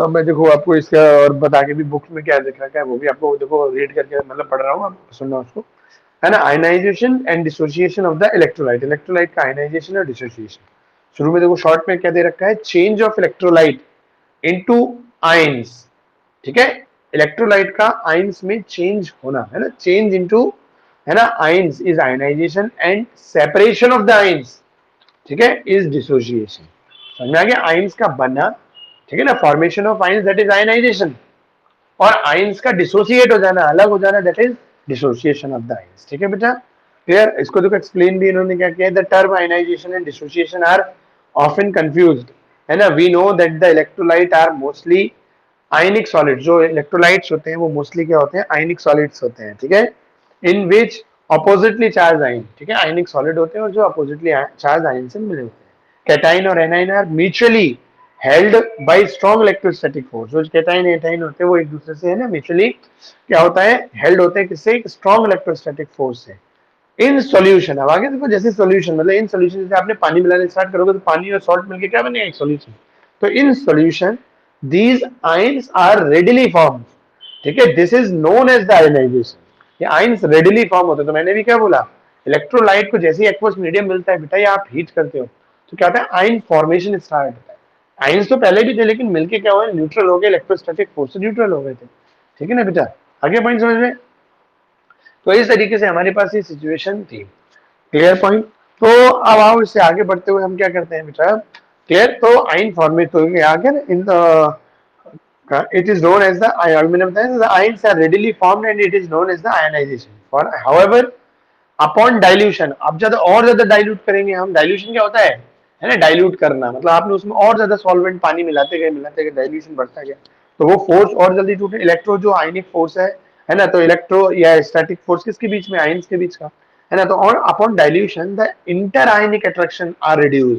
मैं देखो आपको इसका और बता के भी बुक्स में क्या लिख रखा है वो भी आपको देखो रीड करके मतलब पढ़ रहा हूँ, आप सुनना उसको, है ना। Ionisation and dissociation of the electrolyte, electrolyte का आयनाइजेशन और डिसोसिएशन। शुरू में देखो शॉर्ट में क्या दे रखा है, change of electrolyte into ions, ठीक है। इलेक्ट्रोलाइट का आयंस में चेंज होना, है ना, चेंज इनटू, है ना, ions is ionization and separation of the ions, ठीक है, इज डिसोसिएशन। समझ में आ गया, आयंस का बनना, ठीक है ना, formation of ions that is ionization, और आयंस का डिसोसिएट हो जाना, अलग हो जाना, that is dissociation of the ions. ठीक है बेटा, क्लियर। इसको देखो एक्सप्लेन भी इन्होंने क्या किया, the term ionization and dissociation are often confused, है ना। We know that the electrolyte are mostly ionic solid, जो इलेक्ट्रोलाइट्स होते हैं वो मोस्टली क्या होते हैं, आयनिक सॉलिड्स होते हैं, ठीक है। इन विच अपोजिटली चार्ज आयन, ठीक है, आयनिक सॉलिड होते हैं और जो अपोजिटली चार्ज आयन से मिले होते हैं। कैटाइन और anion are mutually held by strong electrostatic force, जो कैटाइन एटाइन होते हैं वो एक दूसरे से, है ना, म्यूचुअली क्या होता है, हेल्ड होते हैं किससे, स्ट्रॉन्ग इलेक्ट्रोस्टैटिक फोर्स से। इन सॉल्यूशन, अब आगे देखो, जैसे सॉल्यूशन मतलब इन सॉल्यूशन, जैसे आपने पानी मिलाने स्टार्ट करोगे तो पानी और सॉल्ट मिलके क्या बनेगा, एक सॉल्यूशन। तो in solution these ions are readily formed, ठीक है, this is known as the ionization. ये आयंस रेडिली फॉर्म होते हैं। तो मैंने भी क्या बोला, इलेक्ट्रोलाइट को जैसे एक्वस मीडियम मिलता है बेटा, या आप हीट करते हो तो क्या होता है, आयन फॉर्मेशन स्टार्ट होता है। आयंस तो पहले भी थे लेकिन मिलके क्या हुआ, न्यूट्रल हो गए, इलेक्ट्रोस्टैटिक फोर्स से न्यूट्रल हो गए थे, ठीक है ना बेटा। आगे पॉइंट समझ में। तो इस तरीके से हमारे पास ये सिचुएशन थी, क्लियर पॉइंट। तो अब आओ इससे आगे बढ़ते हुए हम क्या करते हैं बेटा, क्लियर। तो आयन फॉर्मेट तो आगे इन it is known as the aluminum, the ions are readily formed and it is known as the ionization. For however upon dilution, अब ज्यादा और ज्यादा डाइल्यूट करेंगे हम, डाइल्यूशन क्या होता है ना, डाइल्यूट करना, मतलब आपने उसमें और ज्यादा सॉल्वेंट पानी मिलाते गए डाइल्यूशन बढ़ता गया, तो वो फोर्स और जल्दी टूटे। इलेक्ट्रो जो आयनिक फोर्स है ना, तो इलेक्ट्रो या स्टैटिक फोर्स किसके बीच में, आयंस के बीच का, है ना। तो और upon dilution the inter ionic attraction are reduce,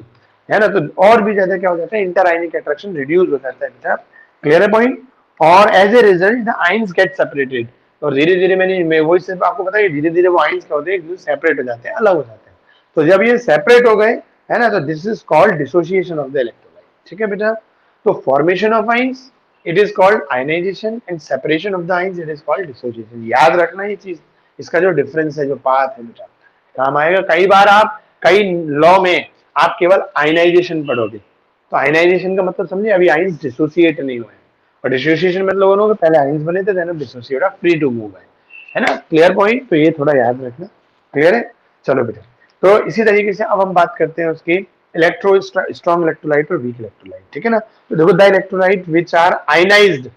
है ना, तो और भी ज्यादा क्या हो जाता है, इंटर आयनिक अट्रैक्शन रिड्यूस हो जाता है बेटा, क्लियर है पॉइंट। और as a result the ions get separated, और धीरे धीरे मैं वही सिर्फ आपको बताया, धीरे धीरे वो आयंस क्या होते हैं, सेपरेट हो जाते हैं, अलग हो जाते हैं। तो जब ये सेपरेट हो गए, है ना, तो this is called dissociation of the electrolyte, ठीक है बेटा। तो formation of ions it is called ionization and separation of the ions it is called dissociation. याद रखना ये चीज, इसका जो डिफरेंस है, जो पाथ है बेटा, काम आएगा। कई बार आप कई लॉ में आप केवल आयनाइजेशन पढ़ोगे, तो आयनाइजेशन का मतलब समझिए, अभी आयंस डिसोसिएट नहीं हुए, और डिसोसिएशन मतलब उन्होंने पहले आयंस बने थे, then dissociate free to move है ना, क्लियर पॉइंट। तो ये थोड़ा याद रखना, क्लियर है। चलो बेटा, तो इसी तरीके से अब हम बात करते हैं उसकी इलेक्ट्रो स्ट्रॉन्ग इलेक्ट्रोलाइट और वीक इलेक्ट्रोलाइट, ठीक है ना। तो देखो, the electrolyte which are ionized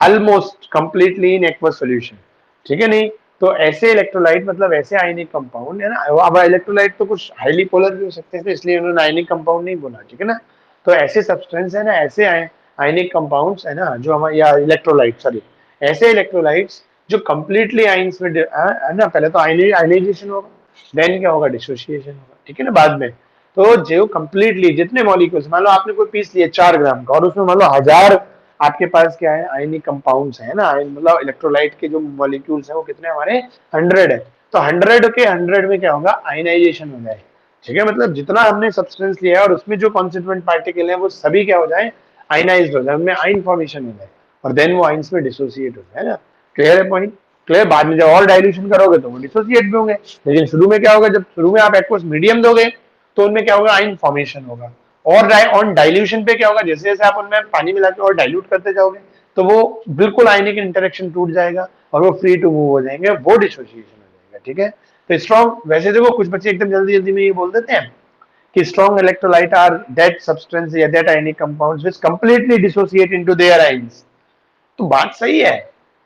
almost completely in aqueous solution, ठीक है नहीं। तो ऐसे इलेक्ट्रोलाइट मतलब ऐसे आयनिक कंपाउंड, है ना। अब इलेक्ट्रोलाइट तो कुछ हाईली पोलर भी हो सकते हैं, तो इसलिए उन्होंने आयनिक कंपाउंड नहीं बोला, ठीक है ना। तो ऐसे सब्सटेंस है ना, ऐसे आयनिक कंपाउंड्स है ना, जो हमारे, या इलेक्ट्रोलाइट, सॉरी, ऐसे इलेक्ट्रोलाइट्स जो कंप्लीटली आयंस में, है ना, पहले तो आयनाइजेशन होगा, देन क्या होगा, डिसोसिएशन होगा, ठीक है ना, बाद में। तो जो कंप्लीटली जितने मॉलिक्यूल्स, मान लो आपने कोई पीस लिया 4 ग्राम का, और उसमें मान लो 1000 आपके पास क्या है, आयनिक कंपाउंड्स है ना, मतलब इलेक्ट्रोलाइट के जो मॉलिक्यूल्स है वो कितने हमारे 100 है। तो 100 के 100 में क्या होगा, आयनाइजेशन हो जाए, ठीक है। मतलब जितना हमने सब्सटेंस लिया है और उसमें जो कॉन्स्टिट्यूएंट पार्टिकल है वो सभी क्या हो जाए, आयनाइज्ड हो जाए, उनमें आयन फॉर्मेशन हो जाए, और देन वो आयंस में डिसोसिएट हो जाए, है ना, क्लियर है पॉइंट, क्लियर। बाद में जब और डाइल्यूशन करोगे तो वो डिसोसिएट भी होंगे, लेकिन शुरू में क्या होगा, जब शुरू में आप एक्वस मीडियम दोगे तो उनमें क्या होगा, आयन फॉर्मेशन होगा। और ऑन डाइल्यूशन पे क्या होगा, जैसे जैसे आप उनमें पानी मिला के और डाइल्यूट करते जाओगे तो वो बिल्कुल आयनिक इंटरेक्शन टूट जाएगा और वो फ्री टू मूव हो जाएंगे, वो डिसोसिएशन हो जाएगा, ठीक है। तो स्ट्रॉन्ग, वैसे देखो कुछ बच्चे एकदम जल्दी जल्दी में ये बोल देते हैं कि strong electrolyte are that substance या that ionic compounds which completely dissociate into their ions। तो बात सही है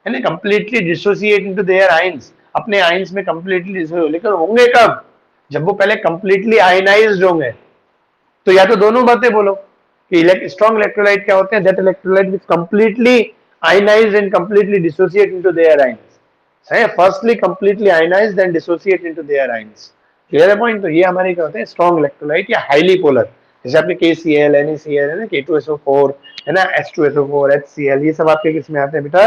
ना, completely dissociate into their ions, अपने ions में completely dissociate, लेकिन होंगे कब, जब वो पहले completely ionized होंगे। तो या तो दोनों बातें बोलो, कि स्ट्रॉन्ग इलेक्ट्रोलाइट क्या होते हैं, that electrolyte which completely ionized and completely dissociate into their ions है, firstly completely ionized and dissociate into their ions. Clear है पॉइंट? तो ये हमारे क्या होते हैं, स्ट्रॉन्ग इलेक्ट्रोलाइट या हाईली पोलर, जैसे आपके KCl, NaCl है ना, K2SO4 है ना, H2SO4, HCl, ये सब आपके किस में आते हैं बेटा,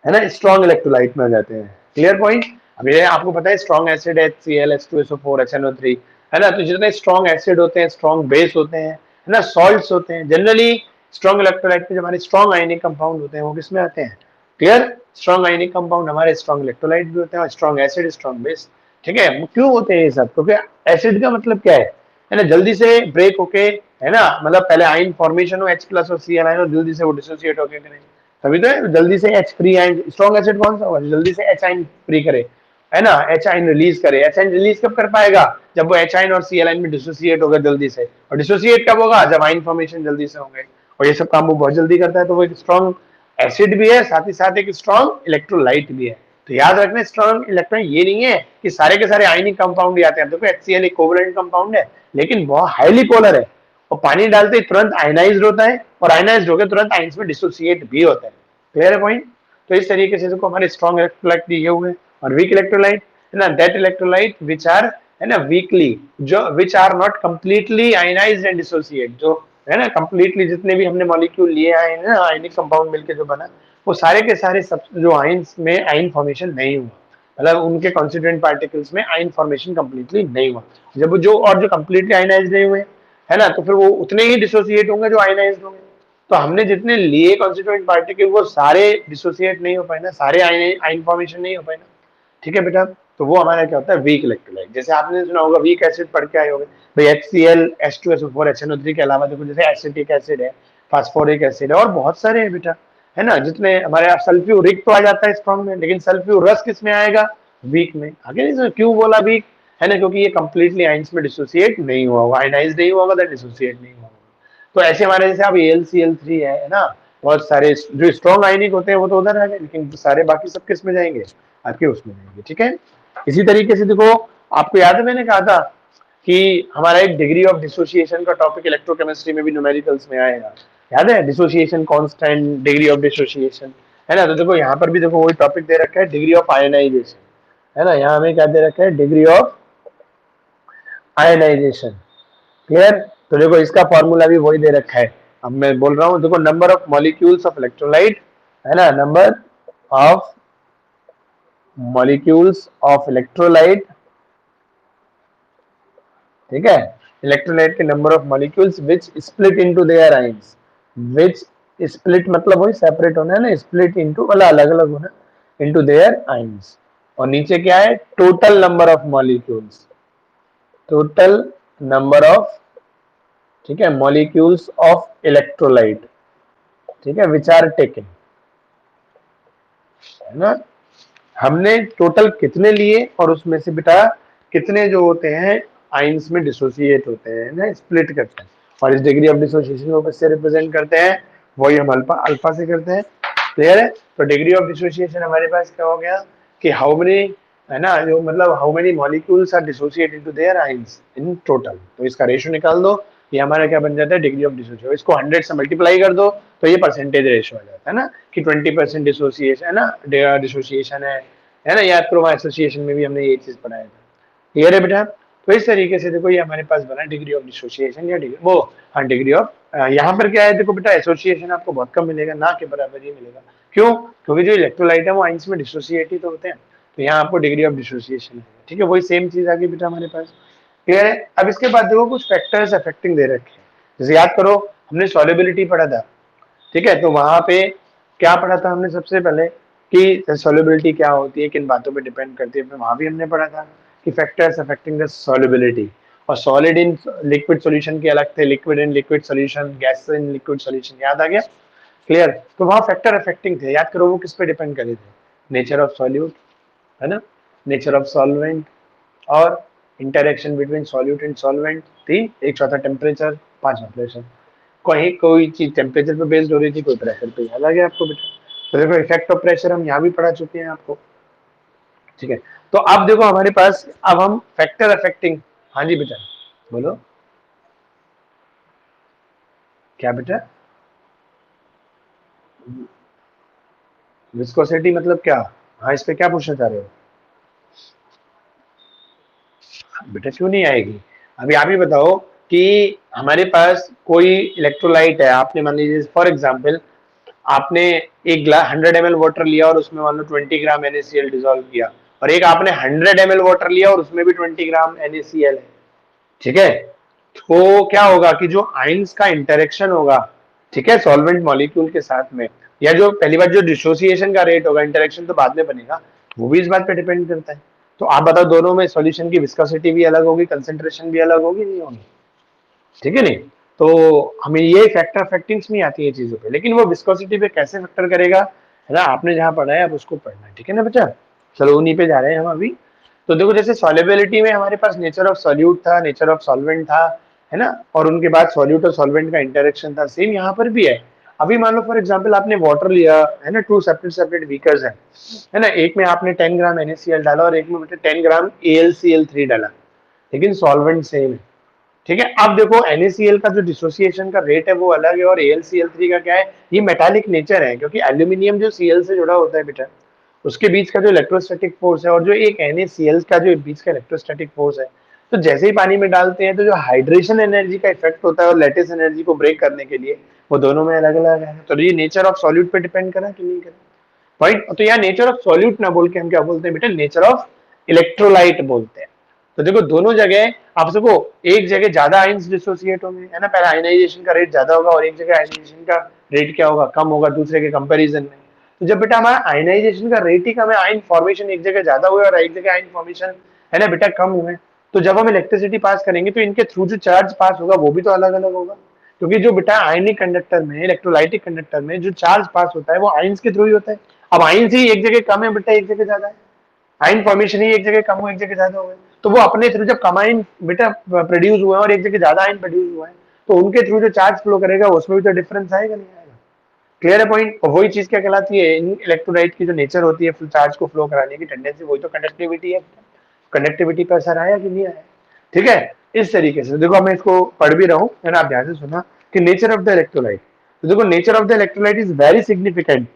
है ना, स्ट्रॉन्ग इलेक्ट्रोलाइट में आ जाते हैं। Clear point? अब ये आपको पता है strong acid HCl, H2SO4, HNO3 है ना, तो जितने स्ट्रॉन्ग एसिड होते हैं, स्ट्रॉन्ग बेस होते हैं, है ना, सॉल्ट्स होते हैं, जनरली स्ट्रॉन्ग इलेक्ट्रोलाइट में जो हमारे स्ट्रॉन्ग आयनिक कंपाउंड होते हैं वो किसमें आते हैं? क्लियर? स्ट्रॉन्ग आयनिक कंपाउंड हमारे स्ट्रॉन्ग इलेक्ट्रोलाइट भी होते हैं, और स्ट्रॉन्ग एसिड, स्ट्रॉन्ग बेस। ठीक है, क्यों होते हैं ये सब? क्योंकि एसिड का मतलब क्या है ना, जल्दी से ब्रेक होके, है ना, मतलब पहले आयन फॉर्मेशन हो H+ और Cl आयन, और जल्दी से वो डिसोसिएट होके करें, तभी तो है जल्दी से H free ion. Strong acid कौन सा होगा जो जल्दी से H आयन फ्री करे, है ना, H आयन रिलीज करे। H आयन रिलीज कब कर पाएगा? जब वो H आयन और Cl आयन में डिसोसिएट होगा जल्दी से, और डिसोसिएट कब होगा? जब आयन फॉर्मेशन जल्दी से होंगे, और ये सब काम वो बहुत जल्दी करता है, तो वो एक स्ट्रॉन्ग एसिड भी है, साथ ही साथ एक स्ट्रॉन्ग इलेक्ट्रोलाइट भी है। तो याद रखना, स्ट्रॉन्ग इलेक्ट्रॉन ये नहीं है कि सारे के सारे आयनिक कंपाउंड आते हैं। देखो HCl एक कोवलेंट कंपाउंड है, लेकिन बहुत हाईली पोलर है, और पानी डालते ही तुरंत आयनाइज्ड होता है, और आयनाइज्ड होकर तुरंत आयंस में डिसोसिएट भी होता है। क्लियर है पॉइंट? तो इस तरीके से देखो हमारे स्ट्रॉन्ग इलेक्ट्रोलाइट दिए हुए हैं, और वीक इलेक्ट्रोलाइट है ना, दैट इलेक्ट्रोलाइट विच आर, है ना, वीकली, जो which are not completely ionized and dissociate, जो है ना कंप्लीटली जितने भी हमने मॉलिक्यूल लिए आए हैं ना, आयनिक कंपाउंड मिलकर जो बना, वो सारे के सारे सब जो आयंस में आयन फॉर्मेशन नहीं हुआ, मतलब उनके कॉन्स्टिट्यूएंट पार्टिकल्स में आयन फॉर्मेशन कंप्लीटली नहीं हुआ। जब जो और जो कंप्लीटली आयनाइज्ड नहीं हुए, है ना, तो फिर वो उतने ही डिसोसिएट होंगे जो आयनाइज्ड होंगे। तो हमने जितने लिए कॉन्स्टिट्यूएंट पार्टिकल वो सारे डिसोसिएट नहीं हो पाए ना, सारे आयन फॉर्मेशन नहीं हो पाए ना। ठीक है बेटा, तो वो हमारा क्या होता है, वीक इलेक्ट्रोलाइट। जैसे आपने सुना होगा वीक एसिड पढ़ के आए होंगे भाई, HCl, H2SO4, HNO3 के अलावा देखो जैसे एसिटिक एसिड है, फास्फोरिक एसिड है, और बहुत सारे हैं बेटा, है ना, जितने हमारे आप सल्फ्यूरिक तो आ जाता है स्ट्रॉन्ग में, लेकिन सल्फ्यूरस किस में आएगा? वीक में। आगे नहीं, क्यों बोला वीक, है ना, क्योंकि ये कंप्लीटली आयंस में डिसोसिएट नहीं हुआ होगा, आयनाइज नहीं हुआ होगा, डिसोसिएट नहीं हुआ होगा। तो ऐसे हमारे जैसे अब AlCl3 है ना, बहुत सारे जो स्ट्रॉन्ग आयनिक होते हैं वो तो उधर आ गए, लेकिन सारे बाकी सब किस में जाएंगे? आपके उसमें जाएंगे। ठीक है, इसी तरीके से देखो, आपको याद है मैंने कहा था कि हमारा एक डिग्री ऑफ डिसोसिएशन का टॉपिक इलेक्ट्रोकेमिस्ट्री में भी न्यूमेरिकल्स में आएगा, याद है? Dissociation constant, degree of dissociation, है ना। तो देखो यहाँ पर भी देखो वही टॉपिक दे रखा है, डिग्री ऑफ आयनाइजेशन, है ना, यहाँ हमें क्या दे रखा है, डिग्री ऑफ आयनाइजेशन। क्लियर? तो देखो इसका फॉर्मूला भी वही दे रखा है। अब मैं बोल रहा हूँ, देखो number of molecules of electrolyte, है ना, number of molecules of electrolyte, ठीक है, इलेक्ट्रोलाइट के number of molecules which split into their ions, which split मतलब वही सेपरेट होना है ना, स्प्लिट इनटू मतलब अलग अलग होना, इनटू देयर आयंस। और नीचे क्या है, total number of molecules, total number of, ठीक है, मॉलिक्यूल्स ऑफ इलेक्ट्रोलाइट, ठीक है, विच आर टेकन, है ना। हमने टोटल कितने लिए, और उसमें से बेटा कितने जो होते हैं आइंस में डिसोसिएट होते हैं ना, स्प्लिट करते हैं, और इस डिग्री ऑफ डिसोसिएशन को किससे रिप्रेजेंट करते हैं? वही हम अल्फा अल्फा से करते हैं। क्लियर है? तो डिग्री ऑफ डिसोसिएशन हमारे पास क्या हो गया कि हाउ मेनी, है ना, जो मतलब how many molecules are dissociate into their ions in total. तो इसका रेशियो निकाल दो, ये हमारा क्या बन जाता है, डिग्री ऑफ डिसोसिएशन। इसको 100 से मल्टीप्लाई कर दो तो ये परसेंटेज रेशियो आ जाता है ना, कि 20% डिसोसिएशन है ना, डिसोसिएशन है ना। याद करो, एसोसिएशन में भी हमने ये चीज पढ़ाया था। क्लियर है बेटा? तो इस तरीके से देखो ये हमारे पास बना डिग्री ऑफ डिसोसिएशन, या डिग्री वो, हाँ, डिग्री ऑफ, यहाँ पर क्या है देखो बेटा, एसोसिएशन आपको बहुत कम मिलेगा, ना के बराबर ही मिलेगा। क्यों? क्योंकि जो इलेक्ट्रोलाइट है वो आइंस में डिसोसिएट ही तो होते हैं, तो यहाँ आपको डिग्री ऑफ डिसोसिएशन है। ठीक है, वही सेम चीज आ गई बेटा हमारे पास। क्लियर है? अब इसके बाद देखो कुछ फैक्टर्स अफेक्टिंग दे रखे हैं, जैसे याद करो हमने सॉल्युबिलिटी पढ़ा था। ठीक है, तो वहां पे क्या पढ़ा था हमने सबसे पहले, कि सॉल्युबिलिटी क्या होती है, किन बातों पे डिपेंड करती है, फिर वहां भी हमने पढ़ा था कि फैक्टर्स अफेक्टिंग द सॉल्युबिलिटी, और सॉलिड इन लिक्विड सॉल्यूशन के अलग थे, liquid in liquid solution, gas in liquid solution, याद आ गया? क्लियर? तो वहां फैक्टर अफेक्टिंग थे, याद करो वो किस पे डिपेंड करे थे, नेचर ऑफ सॉल्यूट, है ना, नेचर ऑफ सॉल्वेंट, और interaction between solute and solvent थी, एक चौथा टेम्परेचर, पांचवा प्रेशर। कहीं कोई चीज टेम्परेचर पे बेस्ड हो रही थी, कोई प्रेशर पे, याद आ गया आपको बेटा? तो देखो इफेक्ट ऑफ प्रेशर हम यहाँ भी पढ़ा चुके हैं आपको। ठीक है, तो अब देखो हमारे पास, अब हम फैक्टर अफेक्टिंग, हाँ जी बेटा बोलो। क्या बेटा? विस्कोसिटी मतलब क्या? हाँ, इस पे क्या पूछना चाह रहे हो बेटा? क्यों नहीं आएगी? अभी आप ही बताओ कि हमारे पास कोई इलेक्ट्रोलाइट है, आपने मान लीजिए फॉर एग्जांपल आपने एक ग्लास 100 ml वाटर लिया और उसमें मान लो 20 ग्राम NaCl डिजोल्व किया, और एक आपने 100 ml वाटर लिया और उसमें भी 20 ग्राम NaCl है, ठीक है? तो क्या होगा कि जो आइंस का इंटरेक्शन होगा, ठीक है, सॉल्वेंट मॉलिक्यूल के साथ में, या जो पहली बार जो डिसोसिएशन का रेट होगा, इंटरेक्शन तो बाद में बनेगा, वो भी इस बात पे डिपेंड करता है। तो आप बताओ दोनों में सॉल्यूशन की विस्कोसिटी भी अलग होगी, कंसेंट्रेशन भी अलग होगी, नहीं होगी? ठीक है नहीं? तो हमें ये फैक्टर फैक्टिंग्स नहीं आती है चीजों पे, लेकिन वो विस्कोसिटी पे कैसे फैक्टर करेगा, है ना, आपने जहां पढ़ा है अब उसको पढ़ना है, ठीक है ना बच्चा? चलो उन्हीं पे जा रहे हैं हम अभी। तो देखो जैसे सॉल्युबिलिटी में हमारे पास नेचर ऑफ सॉल्यूट था, नेचर ऑफ सॉल्वेंट था, है ना, और उनके बाद सॉल्यूट और सॉल्वेंट का इंटरेक्शन था, सेम यहाँ पर भी है। अभी मान लो फॉर एग्जांपल आपने वाटर लिया, है ना, टू सेपरेट सेपरेट बीकर्स है ना, एक में आपने 10 ग्राम NaCl डाला और एक में 10 ग्राम AlCl3 डाला, लेकिन सॉल्वेंट सेम है, ठीक है? अब देखो NaCl का जो डिसोसिएशन का रेट है वो अलग है, और AlCl3 का क्या है, ये मेटालिक नेचर है, क्योंकि एल्यूमिनियम जो Cl से जुड़ा होता है बेटा, उसके बीच का जो इलेक्ट्रोस्टैटिक फोर्स है और जो एक NaCl का जो बीच का इलेक्ट्रोस्टैटिक फोर्स है, तो जैसे ही पानी में डालते हैं तो जो हाइड्रेशन एनर्जी का इफेक्ट होता है और लैटिस एनर्जी को ब्रेक करने के लिए, वो दोनों में अलग अलग है। तो ये नेचर ऑफ सॉल्यूट पे डिपेंड करा कि नहीं करा, राइट? तो यहाँ नेचर ऑफ सॉल्यूट ना बोल के हम क्या बोलते हैं बेटा, नेचर ऑफ इलेक्ट्रोलाइट बोलते हैं। तो देखो दोनों जगह आप सबको, एक जगह ज्यादा आयंस डिसोसिएट होंगे, है ना, पहले आयनाइजेशन का रेट ज्यादा होगा, और एक जगह आयनाइजेशन का रेट क्या होगा, कम होगा दूसरे के कंपैरिजन में। तो जब बेटा हमारा आयनाइजेशन का रेट ही कम है, आयन फॉर्मेशन एक जगह ज्यादा हुआ और एक जगह आयन फॉर्मेशन, है ना बेटा, कम हुए, तो जब हम इलेक्ट्रिसिटी पास करेंगे तो इनके थ्रू जो चार्ज पास होगा वो भी तो अलग अलग होगा, क्योंकि जो बेटा आयनिक कंडक्टर में, इलेक्ट्रोलाइटिक कंडक्टर में जो चार्ज पास होता है वो आयंस के थ्रू ही होता है। अब आयंस ही एक जगह कम है बेटा, एक जगह ज्यादा है, आयन फॉर्मेशन ही एक जगह कम हुआ एक जगह ज्यादा हुआ है, तो वो अपने थ्रू जब कम आयन बेटा प्रोड्यूस हुआ है और एक जगह ज्यादा आयन प्रोड्यूस हुआ है, तो उनके थ्रू जो चार्ज फ्लो करेगा उसमें भी तो डिफरेंस आएगा, नहीं आएगा? क्लियर है पॉइंट? और वही चीज क्या कहलाती है, इन इलेक्ट्रोलाइट की जो नेचर होती है चार्ज को फ्लो कराने की टेंडेंसी, वही तो कंडक्टिविटी है। कंडक्टिविटी पर असर आया कि नहीं आया? ठीक है, इस तरीके से देखो मैं इसको पढ़ भी रहा हूँ, है ना, आप ध्यान से सुना कि नेचर ऑफ द इलेक्ट्रोलाइट। तो देखो nature of the electrolyte is very significant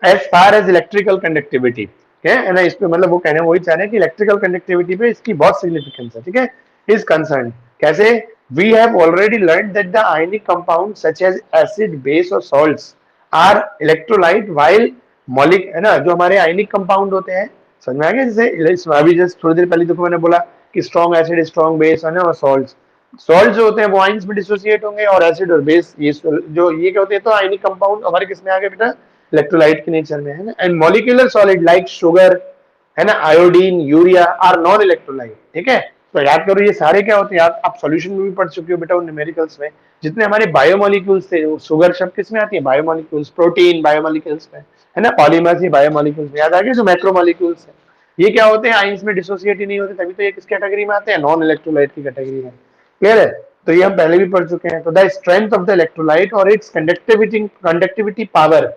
as far as electrical conductivity, है ना, इस पे मतलब वो कहने वही चाह रहे हैं कि इलेक्ट्रिकल कंडक्टिविटी पे इसकी बहुत सिग्निफिकेंस है, ठीक है, इज कंसर्न। कैसे? We have already learn that the ionic compound such as acid, base और salts are electrolyte while molecular, है ना, जो हमारे आयनिक कंपाउंड होते हैं, समझ में आ गया? जैसे अभी जस्ट थोड़ी देर पहले देखो मैंने बोला कि स्ट्रॉन्ग एसिड, स्ट्रॉन्ग बेस, है ना, और सॉल्ट जो होते हैं वो आयंस में डिसोसिएट होंगे, और एसिड और बेस ये जो ये क्या होते हैं, तो आयनिक कंपाउंड हमारे किसमें आ गए बेटा, इलेक्ट्रोलाइट के नेचर में, है ना। And molecular solid like sugar, है ना, iodine, urea are non electrolyte, ठीक है? तो याद करो ये सारे क्या होते हैं, आप सॉल्यूशन में भी पढ़ चुके हो बेटा उन न्यूमेरिकल्स में, जितने हमारे बायोमोलिक्यूल्स थे, शुगर शब्द किसमें आती है, बायोमोलिक्यूल्स, प्रोटीन बायोमोलिक्यूल्स में, है ना, पॉलीमर्स ही बायोमोलिक्यूल्स में, याद आ गया, जो मैक्रोमोलिक्यूल्स है ये क्या होते हैं, आइंस में डिसोसिएट ही नहीं होते, तभी तो ये किस कैटेगरी में आते हैं, नॉन इलेक्ट्रोलाइट की कैटेगरी में। क्लियर है? तो ये हम पहले भी पढ़ चुके हैं। तो the strength of the electrolyte और its conductivity power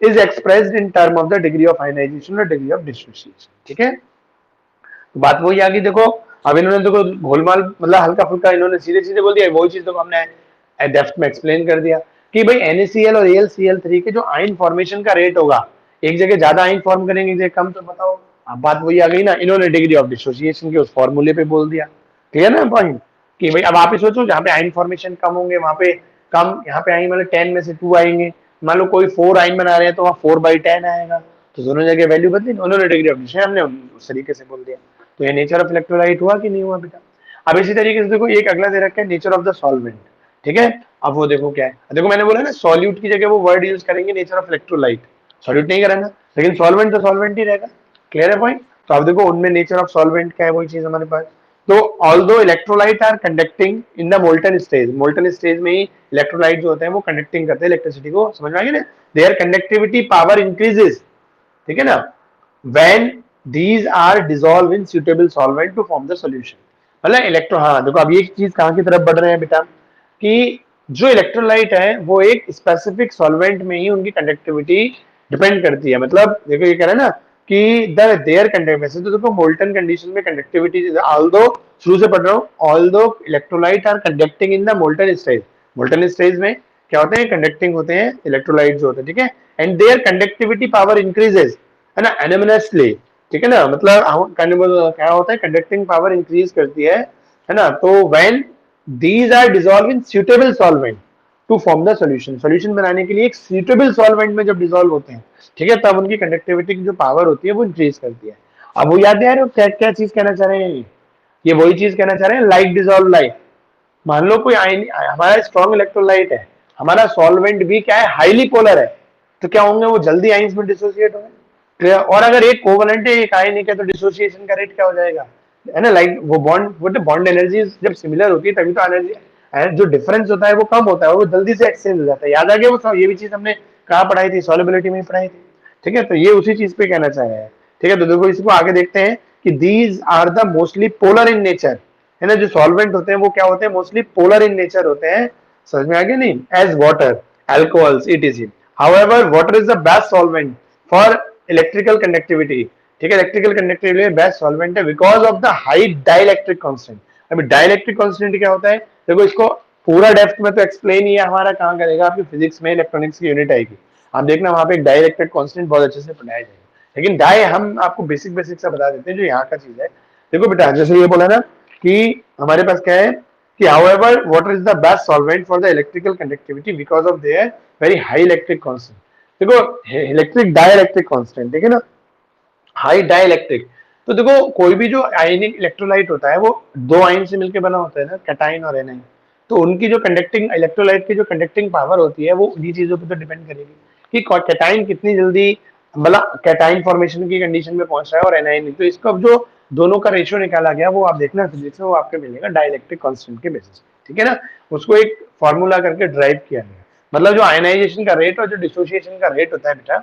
is expressed in term of the degree of ionization or degree of dissociation, ठीक है? तो बात वही आ गई, देखो अब इन्होंने देखो घोलमाल मतलब हल्का फुल्का इन्होंने सीधे सीधे बोल दिया, वही चीज देखो हमने डेप्थ में एक्सप्लेन कर दिया कि भाई NaCl और AlCl3 के जो आयन फॉर्मेशन का रेट होगा, एक जगह ज्यादा आयन फॉर्म करेंगे, एक जगह कम, तो बताओ। अब बात वही आ गई ना, इन्होंने डिग्री ऑफ डिसोसिएशन के उस फॉर्मूले पे बोल दिया। क्लियर ना पॉइंट? कि भाई अब आप ही सोचो, जहाँ पे आयन फॉर्मेशन कम होंगे वहां पे कम, यहाँ पे आएंगे मतलब 10 में से 2 आएंगे, मान लो कोई 4 आयन बना रहे हैं तो वहाँ 4/10 आएगा, तो दोनों जगह वैल्यू बदली, उन्होंने डिग्री ऑफ डिसोसिएशन हमने उस तरीके से बोल दिया। तो ये नेचर ऑफ इलेक्ट्रोलाइट हुआ कि नहीं हुआ बेटा? अब इसी तरीके से देखो एक अगला दे रखा है नेचर ऑफ द सॉल्वेंट, ठीक है? अब वो देखो क्या है, देखो मैंने बोला ना सॉल्यूट की जगह वो वर्ड यूज करेंगे नेचर ऑफ इलेक्ट्रोलाइट, सॉल्यूट नहीं करेंगे, लेकिन सॉल्वेंट तो सॉल्वेंट ही रहेगा। क्लियर है पॉइंट? तो अब देखो उनमें नेचर ऑफ सॉल्वेंट क्या है, वही चीज हमारे पास। तो although electrolyte are conducting in the molten stage, molten stage में ही इलेक्ट्रोलाइट जो होते हैं वो कंडक्टिंग करते हैं इलेक्ट्रिसिटी को, समझ में आ गया ना? देयर कंडक्टिविटी पावर इंक्रीजेस, ठीक है ना, when these are dissolved in suitable solvent to form the solution। मतलब इलेक्ट्रो, हाँ देखो अब ये चीज कहाँ की तरफ बढ़ रहे हैं बेटा, कि जो इलेक्ट्रोलाइट है वो एक स्पेसिफिक सॉल्वेंट में ही उनकी कंडक्टिविटी डिपेंड करती है। मतलब देखो ये कह रहा है ना कि द देयर कंडक्टिविटी, तो देखो मोल्टन कंडीशन में कंडक्टिविटी, ऑल्दो शुरू से पढ़ रहा हूँ, although electrolyte are conducting in the molten stage, molten stage में क्या होते हैं, कंडक्टिंग होते हैं इलेक्ट्रोलाइट जो होते हैं, ठीक है, and their conductivity power increases, है ना, एनोमसली, ठीक है ना, मतलब क्या होता है, कंडक्टिंग पावर इंक्रीज करती है ना, तो when these are dissolve in suitable solvent to form the solution, solution बनाने के लिए एक सुटेबल सॉल्वेंट में जब डिसॉल्व होते हैं, ठीक है, तब उनकी कंडक्टिविटी की जो पावर होती है वो इंक्रीज करती है। अब वो याद है यार, क्या क्या चीज कहना चाह रहे हैं, ये वही चीज कहना चाह रहे हैं, लाइक डिसॉल्व लाइक। मान लो कोई आयन, हमारा स्ट्रॉन्ग इलेक्ट्रोलाइट है, हमारा सॉल्वेंट भी क्या है, हाईली पोलर है, तो क्या होंगे, वो जल्दी आयंस में डिसोसिएट होंगे। क्लियर? और अगर एक कोवलेंट है एक आयनिक है, तो डिसोसिएशन का रेट क्या हो जाएगा, है ना, लाइक वो बॉन्ड, वो बॉन्ड एनर्जी जब सिमिलर होती है तभी तो एनर्जी, जो डिफरेंस होता है वो कम होता है, वो जल्दी से एक्सचेंज हो जाता है। याद आ गया, वो ये भी चीज हमने कहाँ पढ़ाई थी, सॉल्युबिलिटी में पढ़ाई थी, ठीक है, तो ये उसी चीज पे कहना चाह रहे हैं, ठीक है। तो देखो इसको आगे देखते हैं कि these are the mostly polar in nature, है ना, जो सॉल्वेंट होते हैं वो क्या होते हैं, मोस्टली पोलर इन नेचर होते हैं, समझ में आ गया नहीं, as water, alcohols etc. However water is the best solvent for electrical conductivity, ठीक है, इलेक्ट्रिकल कंडक्टिविटी में बेस्ट सॉल्वेंट है because of the high dielectric constant. अभी डाइलेक्ट्रिक कांस्टेंट क्या होता है, देखो इसको पूरा डेप्थ में तो एक्सप्लेन ही है हमारा, कहाँ करेगा, आपकी फिजिक्स में इलेक्ट्रॉनिक्स की यूनिट आएगी, आप देखना वहां पे एक डाइलेक्ट्रिक कांस्टेंट बहुत अच्छे से पढ़ाया जाएगा, लेकिन डाई हम आपको बेसिक बेसिक सा बता देते हैं जो यहाँ का चीज है। देखो बेटा, जैसे ये बोला ना कि हमारे पास क्या है कि however water is the best solvent for the electrical conductivity because of their very high electric constant। देखो इलेक्ट्रिक डाइलेक्ट्रिक कांस्टेंट, ठीक है ना, हाई डाइलेक्ट्रिक, तो देखो कोई भी जो आयनिक इलेक्ट्रोलाइट होता है वो दो आयन से मिलकर बना होता है ना, कैटाइन और एनाइन, तो उनकी जो कंडक्टिंग इलेक्ट्रोलाइट की जो कंडक्टिंग पावर होती है वो उन्हीं चीजों पर तो डिपेंड करेगी कि कैटाइन कितनी जल्दी, मतलब कैटाइन फॉर्मेशन की कंडीशन में पहुंच रहा है और एनाइन, तो इसका जो दोनों का रेशियो निकाला गया वो आप देखना फिजिक्स में, वो आपको मिलेगा डाइलेक्ट्रिक कांस्टेंट के बेसिस, ठीक है ना, उसको एक फॉर्मूला करके ड्राइव किया गया, मतलब जो आयनाइजेशन का रेट और जो डिसोसिएशन का रेट होता है बेटा,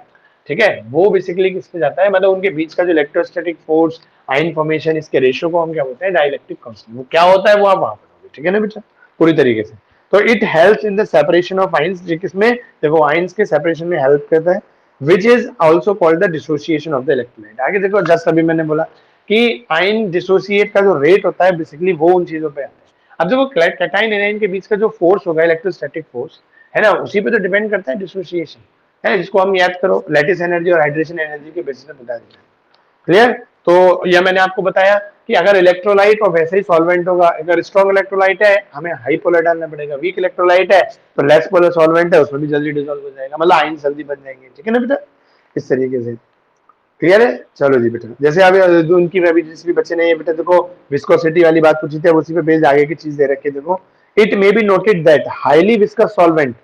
ठीक है, वो बेसिकली किस पे जाता है, मतलब उनके बीच का जो इलेक्ट्रोस्टैटिक फोर्स, आयन फॉर्मेशन, इसके रेशियो को हम क्या बोलते हैं, डाइलेक्ट्रिक कांस्टेंट। वो क्या होता है वो आप वहां पढ़ोगे, ठीक है ना बेटा, पूरी तरीके से। तो it helps in the separation of ions, जो किसमें, देखो आयंस के सेपरेशन में हेल्प करता है, which is also called the dissociation of the electrolyte. आगे देखो, जस्ट अभी मैंने बोला कि आयन डिसोसिएट का जो रेट होता है बेसिकली वो उन चीजों पे आता है। अब देखो कैटाइन एनाइन के बीच का जो फोर्स होगा, इलेक्ट्रोस्टैटिक फोर्स, है ना, उसी पे तो डिपेंड करता है डिसोसिएशन, है, जिसको हम याद करो लैटिस एनर्जी और हाइड्रेशन एनर्जी के बेसिस पे बता देते हैं। क्लियर? तो यह मैंने आपको बताया कि अगर इलेक्ट्रोलाइट और वैसे ही सॉल्वेंट होगा, अगर स्ट्रॉन्ग इलेक्ट्रोलाइट है हमें हाई पोलर डालना पड़ेगा, वीक इलेक्ट्रोलाइट है तो लेस पोलर सॉल्वेंट है उसमें भी जल्दी डिसॉल्व हो जाएगा, मतलब आयन जल्दी बन जाएंगे, ठीक है ना बेटा, इस तरीके से। क्लियर है? चलो जी बेटा, जैसे अभी उनकी अभी जिस भी बच्चे ने ये बेटा देखो विस्कोसिटी वाली बात पूछी थी, उसी पे बेस्ड आगे की चीज दे रखी है, देखो it may be noted that highly viscous solvent,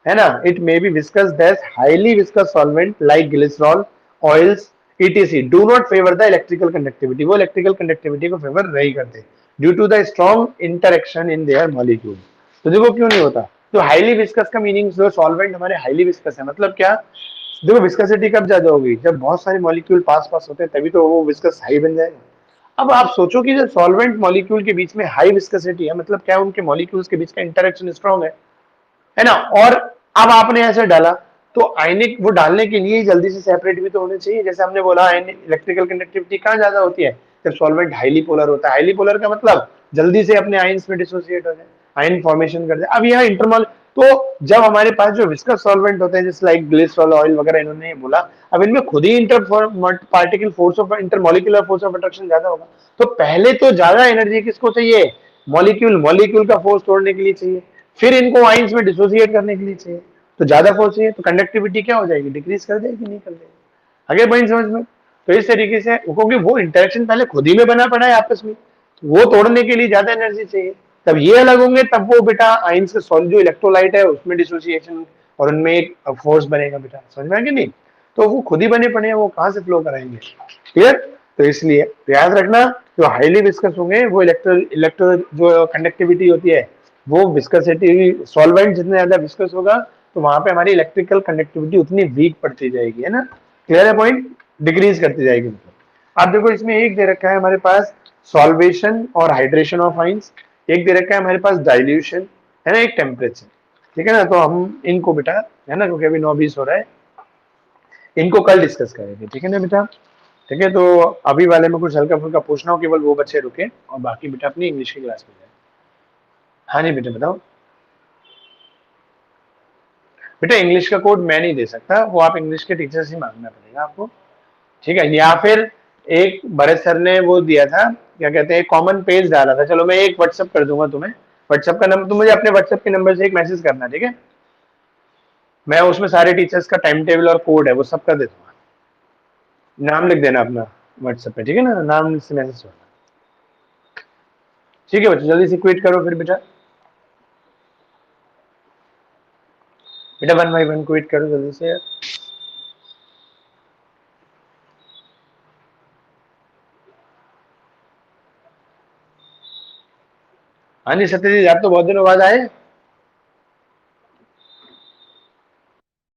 है ना, it may be viscous that highly viscous solvent like glycerol, oils etc do not favour the electrical conductivity, वो इलेक्ट्रिकल कंडक्टिविटी को फेवर नहीं करते due to the strong interaction in their molecule. तो देखो क्यों नहीं होता, तो हाईली विस्कस का मीनिंग, जो सॉल्वेंट हमारे हाईली विस्कस है, मतलब क्या, देखो विस्कोसिटी कब ज्यादा होगी, जब बहुत सारे मॉलिक्यूल पास पास होते हैं तभी तो वो विस्कस हाई बन जाएगा। अब आप सोचो कि जब सॉल्वेंट मॉलिक्यूल के बीच में हाई विस्कोसिटी है, मतलब क्या, उनके मॉलिक्यूल्स के बीच का इंटरेक्शन स्ट्रॉन्ग है ना, और अब आपने ऐसे डाला तो आयनिक वो डालने के लिए जल्दी से सेपरेट भी तो होने चाहिए, जैसे हमने बोला इलेक्ट्रिकल कंडक्टिविटी कहाँ ज्यादा होती है, जब सॉल्वेंट हाईली पोलर होता है, हाईली पोलर का मतलब जल्दी से अपने आयंस में डिसोसिएट हो जाए, आयन फॉर्मेशन कर दे। अब यह इंटरमॉल, तो जब हमारे पास जो विस्कस सॉल्वेंट होते हैं जैसे लाइक ग्लिसरॉल ऑयल वगैरह इन्होंने ये बोला, अब इनमें खुद ही inter particle force of intermolecular force of attraction ज्यादा होगा, तो पहले तो ज्यादा एनर्जी किसको चाहिए, मॉलिक्यूल मॉलिक्यूल का फोर्स तोड़ने के लिए चाहिए, फिर इनको आइंस में डिसोसिएट करने के लिए चाहिए, तो ज्यादा फोर्स चाहिए, तो कंडक्टिविटी क्या हो जाएगी, डिक्रीज कर देगी, नहीं कर देगी। आगे पॉइंट समझ में, तो इस तरीके से, क्योंकि वो इंटरेक्शन पहले खुद ही में बना पड़ा है आपस में, तो वो तोड़ने के लिए ज्यादा एनर्जी चाहिए, तब ये अलग होंगे, तब वो बेटा आइंस के जो इलेक्ट्रोलाइट है उसमें डिसोसिएशन और उनमें एक फोर्स बनेगा बेटा, समझ में आ गया नहीं, तो वो खुद ही बने पड़े हैं, वो कहाँ से फ्लो कराएंगे, क्लियर। तो इसलिए तो याद रखना, जो हाईली विस्कस होंगे वो इलेक्ट्रो इलेक्ट्रो जो कंडक्टिविटी होती है, वो विस्कोसिटी, सॉल्वेंट जितना ज्यादा विस्कस होगा तो वहां पे हमारी इलेक्ट्रिकल कंडक्टिविटी उतनी वीक पड़ती जाएगी, है ना, क्लियर है पॉइंट, डिक्रीज करती जाएगी। अब देखो इसमें एक दे रखा है हमारे पास सॉल्वेशन और हाइड्रेशन ऑफ आइंस, एक दे रखा है हमारे पास डाइल्यूशन, है ना, एक टेम्परेचर, ठीक है ना, तो हम इनको बेटा, है ना, क्योंकि अभी 9:20 हो रहा है, इनको कल डिस्कस करेंगे, ठीक है ना बेटा, ठीक है। तो अभी वाले में कुछ हल्का फुल्का पूछना हो केवल वो बच्चे रुके, और बाकी बेटा अपनी इंग्लिश की क्लास में जाए। हाँ जी बेटा बताओ। बेटा इंग्लिश का कोड मैं नहीं दे सकता, वो आप इंग्लिश के टीचर से मांगना पड़ेगा आपको, ठीक है। या फिर एक भरत सर ने वो दिया था, क्या कहते हैं, कॉमन पेज डाला था, चलो मैं एक व्हाट्सअप कर दूंगा तुम्हें, व्हाट्सअप का नंबर, तुम मुझे अपने व्हाट्सअप के नंबर से एक मैसेज करना, ठीक है। मैं उसमें सारे टीचर्स का टाइम टेबल और कोड है वो सब कर दे दूंगा, नाम लिख देना अपना व्हाट्सएप पे, ठीक है ना, नाम से मैसेज करना, ठीक है बच्चों, जल्दी से क्विट करो फिर बेटा, बेटा 1 बाय 1 क्विट करो जल्दी से यार। हाँ जी सत्यजीत, आप तो बहुत दिनों बाद आए।